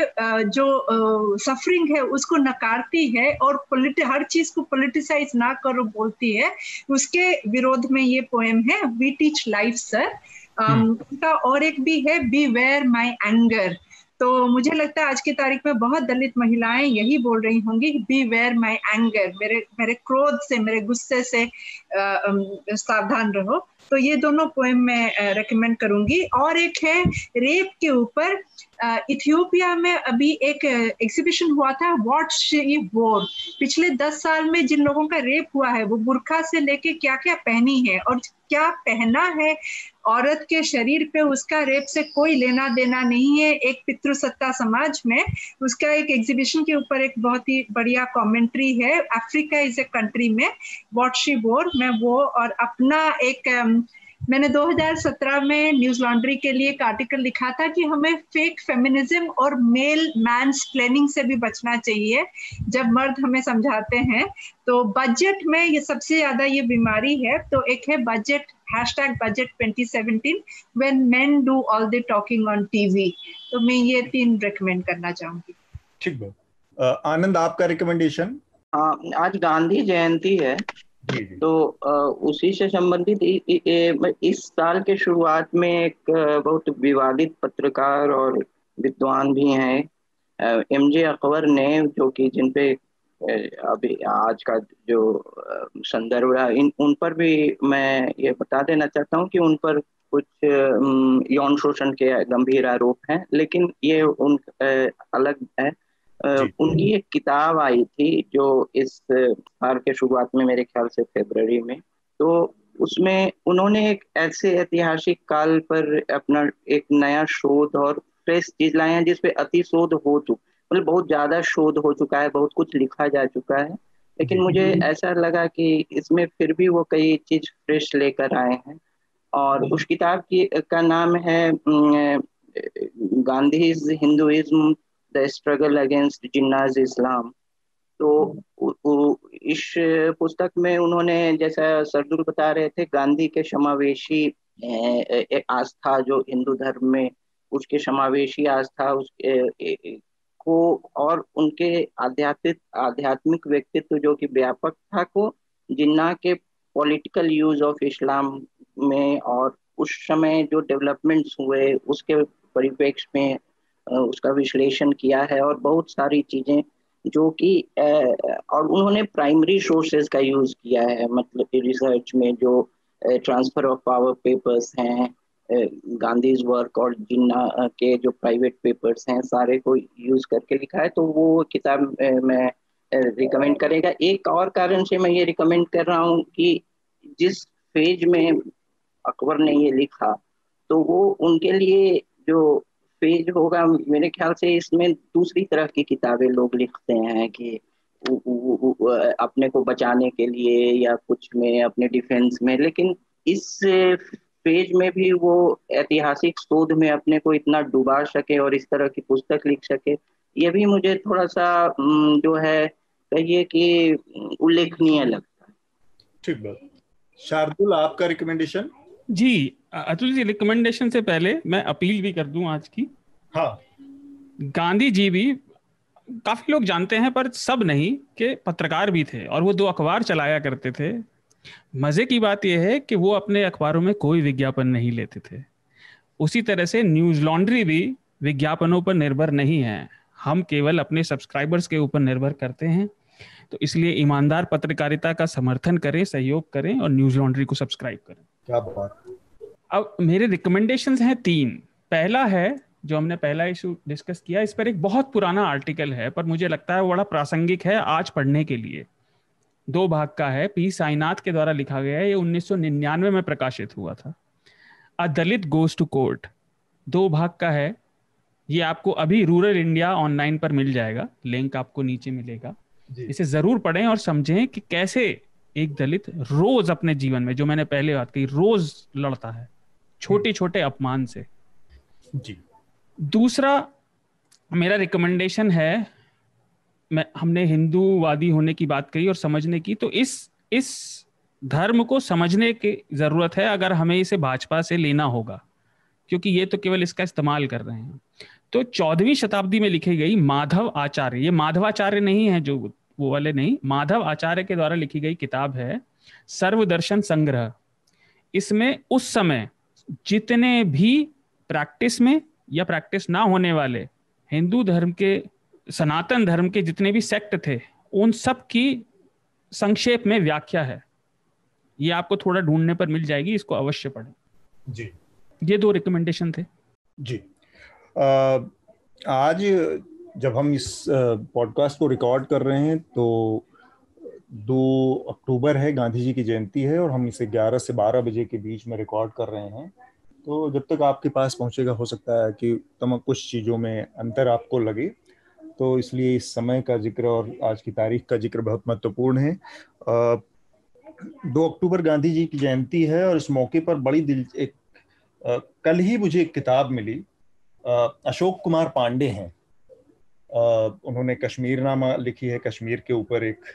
जो सफरिंग है उसको नकारती है और हर चीज को पॉलिटिसाइज ना करो बोलती है, उसके विरोध में ये पोएम है वी टीच लाइफ सर। उनका और एक भी है बीवेयर माय एंगर। तो मुझे लगता है आज की तारीख में बहुत दलित महिलाएं यही बोल रही होंगी, बीवेयर माय एंगर, मेरे क्रोध से, मेरे गुस्से से सावधान रहो। तो ये दोनों पोएम मैं रेकमेंड करूंगी। और एक है रेप के ऊपर, इथियोपिया में अभी एक एग्जीबिशन हुआ था व्हाट शी वोर। पिछले 10 साल में जिन लोगों का रेप हुआ है वो बुर्का से लेके क्या क्या पहनी है और क्या पहना है औरत के शरीर पे, उसका रेप से कोई लेना देना नहीं है। एक पितृसत्ता समाज में उसका एक एग्जीबिशन के ऊपर एक बहुत ही बढ़िया कमेंट्री है, अफ्रीका इज ए कंट्री में, व्हाट शी वोर। मैं वो और अपना एक मैंने 2017 में न्यूज लॉन्ड्री के लिए एक आर्टिकल लिखा था कि हमें फेक फेमिनिज्म और मेल मैंसप्लेनिंग से भी बचना चाहिए जब मर्द हमें समझाते हैं। तो बजट में ये सबसे ज्यादा ये बीमारी है। तो एक है budget, #budget 2017 when men do all the talking on TV। तो मैं ये 3 रेकमेंड करना चाहूंगी। ठीक है, आनंद आपका रिकमेंडेशन? आज गांधी जयंती है, तो उसी से संबंधित इस साल के शुरुआत में एक बहुत विवादित पत्रकार और विद्वान भी हैं, MJ अकबर ने, जो कि जिन पे अभी आज का जो संदर्भ रहा, उन पर भी मैं ये बता देना चाहता हूँ कि उन पर कुछ यौन शोषण के गंभीर आरोप हैं, लेकिन ये उन अलग है। उनकी एक किताब आई थी जो इस साल के शुरुआत में, मेरे ख्याल से फरवरी में, तो उसमें उन्होंने एक ऐसे ऐतिहासिक काल पर अपना एक नया शोध और फ्रेश चीज लाए हैं जिसपे अति शोध हो चुका, मतलब बहुत ज्यादा शोध हो चुका है, बहुत कुछ लिखा जा चुका है, लेकिन मुझे ऐसा लगा कि इसमें फिर भी वो कई चीज फ्रेश लेकर आए हैं। और उस किताब की का नाम है Gandhi's Hinduism, the struggle against Jinnah's Islam. तो इस पुस्तक में उन्होंने, जैसा सरदुल बता रहे थे, गांधी के समावेशी आस्था जो हिंदू धर्म में, उसके समावेशी आस्था उसके को और उनके आध्यात्मिक व्यक्तित्व जो कि व्यापक था को जिन्ना के पॉलिटिकल यूज ऑफ इस्लाम में और उस समय जो डेवलपमेंट्स हुए उसके परिप्रेक्ष्य में उसका विश्लेषण किया है। और बहुत सारी चीजें जो कि और उन्होंने प्राइमरी सोर्सेज का यूज किया है, मतलब रिसर्च में जो ट्रांसफर ऑफ पावर पेपर्स हैं, गांधीज वर्क और जिन्ना के जो प्राइवेट पेपर्स हैं, सारे को यूज करके लिखा है। तो वो किताब मैं रिकमेंड करेगा। एक और कारण से मैं ये रिकमेंड कर रहा हूँ कि जिस फेज में अकबर ने ये लिखा, तो वो उनके लिए जो पेज होगा, मेरे ख्याल से इसमें दूसरी तरह की किताबें लोग लिखते हैं कि अपने को बचाने के लिए या कुछ में अपने डिफेंस में, लेकिन इस पेज में भी वो ऐतिहासिक शोध में अपने को इतना डुबा सके और इस तरह की पुस्तक लिख सके, ये भी मुझे थोड़ा सा जो है कहिए कि उल्लेखनीय लगता है। ठीक बात। शार्दुल, आपका रिकमेंडेशन? जी अतुल जी, रिकमेंडेशन से पहले मैं अपील भी कर दूं आज की। हाँ, गांधी जी भी काफी लोग जानते हैं पर सब नहीं कि पत्रकार भी थे और वो 2 अखबार चलाया करते थे। मजे की बात यह है कि वो अपने अखबारों में कोई विज्ञापन नहीं लेते थे। उसी तरह से न्यूज लॉन्ड्री भी विज्ञापनों पर निर्भर नहीं है, हम केवल अपने सब्सक्राइबर्स के ऊपर निर्भर करते हैं। तो इसलिए ईमानदार पत्रकारिता का समर्थन करें, सहयोग करें और न्यूज लॉन्ड्री को सब्सक्राइब करें। क्या बात। अब मेरे रिकमेंडेशंस हैं 3। पहला है, जो हमने पहला इशू डिस्कस किया, इस पर एक बहुत पुराना आर्टिकल है पर मुझे लगता है वो बड़ा प्रासंगिक है आज पढ़ने के लिए। 2 भाग का है, पी साईनाथ के द्वारा लिखा गया है, ये 1999 में प्रकाशित हुआ था। अ दलित गोज टू कोर्ट 2 भाग का है। ये आपको अभी रूरल इंडिया ऑनलाइन पर मिल जाएगा, लिंक आपको नीचे मिलेगा। इसे जरूर पढ़ें और समझें कि कैसे एक दलित रोज अपने जीवन में, जो मैंने पहले बात कही, रोज लड़ता है छोटे छोटे अपमान से। जी। दूसरा मेरा रिकमेंडेशन है, हमने हिंदूवादी होने की बात कही और समझने की, तो इस धर्म को समझने की जरूरत है अगर हमें इसे भाजपा से लेना होगा, क्योंकि ये तो केवल इसका इस्तेमाल कर रहे हैं। तो 14वीं शताब्दी में लिखी गई माधव आचार्य, ये माधवाचार्य नहीं है जो वो वाले नहीं, माधव आचार्य के द्वारा लिखी गई किताब है सर्वदर्शन संग्रह। इसमें उस समय जितने भी प्रैक्टिस में या प्रैक्टिस ना होने वाले हिंदू धर्म के, सनातन धर्म के जितने भी सेक्ट थे, उन सब की संक्षेप में व्याख्या है। ये आपको थोड़ा ढूंढने पर मिल जाएगी, इसको अवश्य पढ़ें। जी, ये 2 रिकमेंडेशन थे। जी। आज जब हम इस पॉडकास्ट को रिकॉर्ड कर रहे हैं तो 2 अक्टूबर है, गांधी जी की जयंती है, और हम इसे 11 से 12 बजे के बीच में रिकॉर्ड कर रहे हैं। तो जब तक आपके पास पहुंचेगा, हो सकता है कि कुछ चीज़ों में अंतर आपको लगे, तो इसलिए इस समय का जिक्र और आज की तारीख का जिक्र बहुत महत्वपूर्ण है। 2 अक्टूबर गांधी जी की जयंती है और इस मौके पर बड़ी कल ही मुझे एक किताब मिली। अशोक कुमार पांडे हैं, उन्होंने कश्मीर नामा लिखी है, कश्मीर के ऊपर एक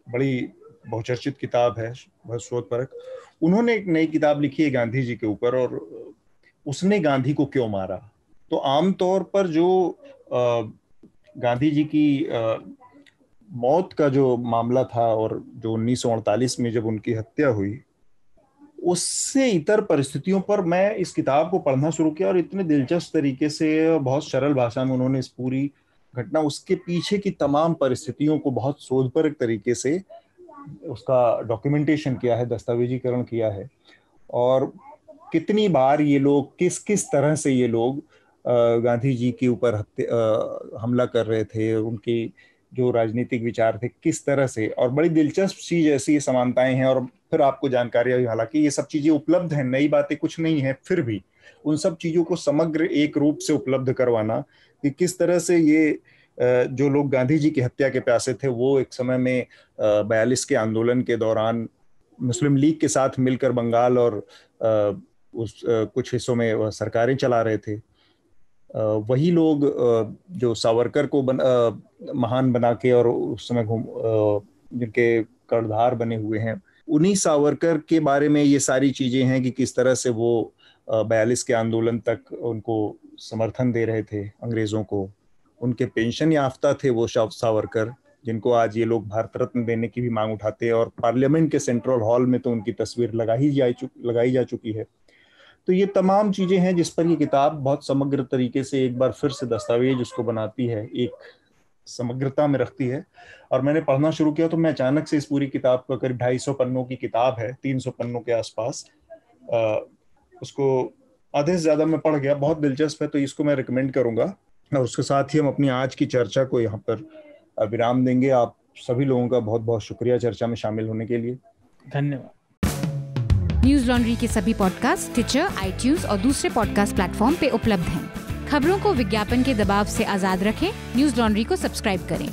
बड़ी बहुचर्चित किताब है, बहुत शोधपरक। उन्होंने एक नई किताब लिखी है गांधी जी के ऊपर, और उसने गांधी को क्यों मारा। तो आमतौर पर जो गांधी जी की मौत का जो मामला था और जो 1948 में जब उनकी हत्या हुई, उससे इतर परिस्थितियों पर मैं इस किताब को पढ़ना शुरू किया, और इतने दिलचस्प तरीके से, बहुत सरल भाषा में उन्होंने इस पूरी घटना, उसके पीछे की तमाम परिस्थितियों को बहुत शोधपरक तरीके से उसका डॉक्यूमेंटेशन किया है, दस्तावेजीकरण किया है। और कितनी बार ये लोग, किस तरह से ये लोग गांधी जी के ऊपर हमला कर रहे थे, उनके जो राजनीतिक विचार थे किस तरह से, और बड़ी दिलचस्प चीज ऐसी समानताएं हैं। और फिर आपको जानकारी आई। हालांकि ये सब चीजें उपलब्ध हैं, नई बातें कुछ नहीं है, फिर भी उन सब चीजों को समग्र एक रूप से उपलब्ध करवाना कि किस तरह से ये जो लोग गांधी जी की हत्या के प्यासे थे वो एक समय में 42 के आंदोलन के दौरान मुस्लिम लीग के साथ मिलकर बंगाल और कुछ हिस्सों में सरकारें चला रहे थे। वही लोग जो सावरकर को महान बना के और उस समय जिनके कर्णधार बने हुए हैं, उन्हीं सावरकर के बारे में ये सारी चीजें हैं कि किस तरह से वो 42 के आंदोलन तक उनको समर्थन दे रहे थे अंग्रेजों को। उनके पेंशन याफ्ता थे वो सावरकर, जिनको आज ये लोग भारत रत्न देने की भी मांग उठाते हैं, और पार्लियामेंट के सेंट्रल हॉल में तो उनकी तस्वीर लगाई जा चुकी है। तो ये तमाम चीजें हैं जिस पर ये किताब बहुत समग्र तरीके से एक बार फिर से दस्तावेज उसको बनाती है, एक समग्रता में रखती है। और मैंने पढ़ना शुरू किया तो मैं अचानक से इस पूरी किताब का करीब 250 पन्नों की किताब है, 300 पन्नों के आसपास, उसको आधे से ज्यादा मैं पढ़ गया। बहुत दिलचस्प है, तो इसको मैं रिकमेंड करूंगा। और उसके साथ ही हम अपनी आज की चर्चा को यहाँ पर विराम देंगे। आप सभी लोगों का बहुत बहुत शुक्रिया चर्चा में शामिल होने के लिए। धन्यवाद। न्यूज लॉन्ड्री के सभी पॉडकास्ट टिचर, iTunes और दूसरे पॉडकास्ट प्लेटफॉर्म पे उपलब्ध हैं। खबरों को विज्ञापन के दबाव से आजाद रखें, न्यूज लॉन्ड्री को सब्सक्राइब करें।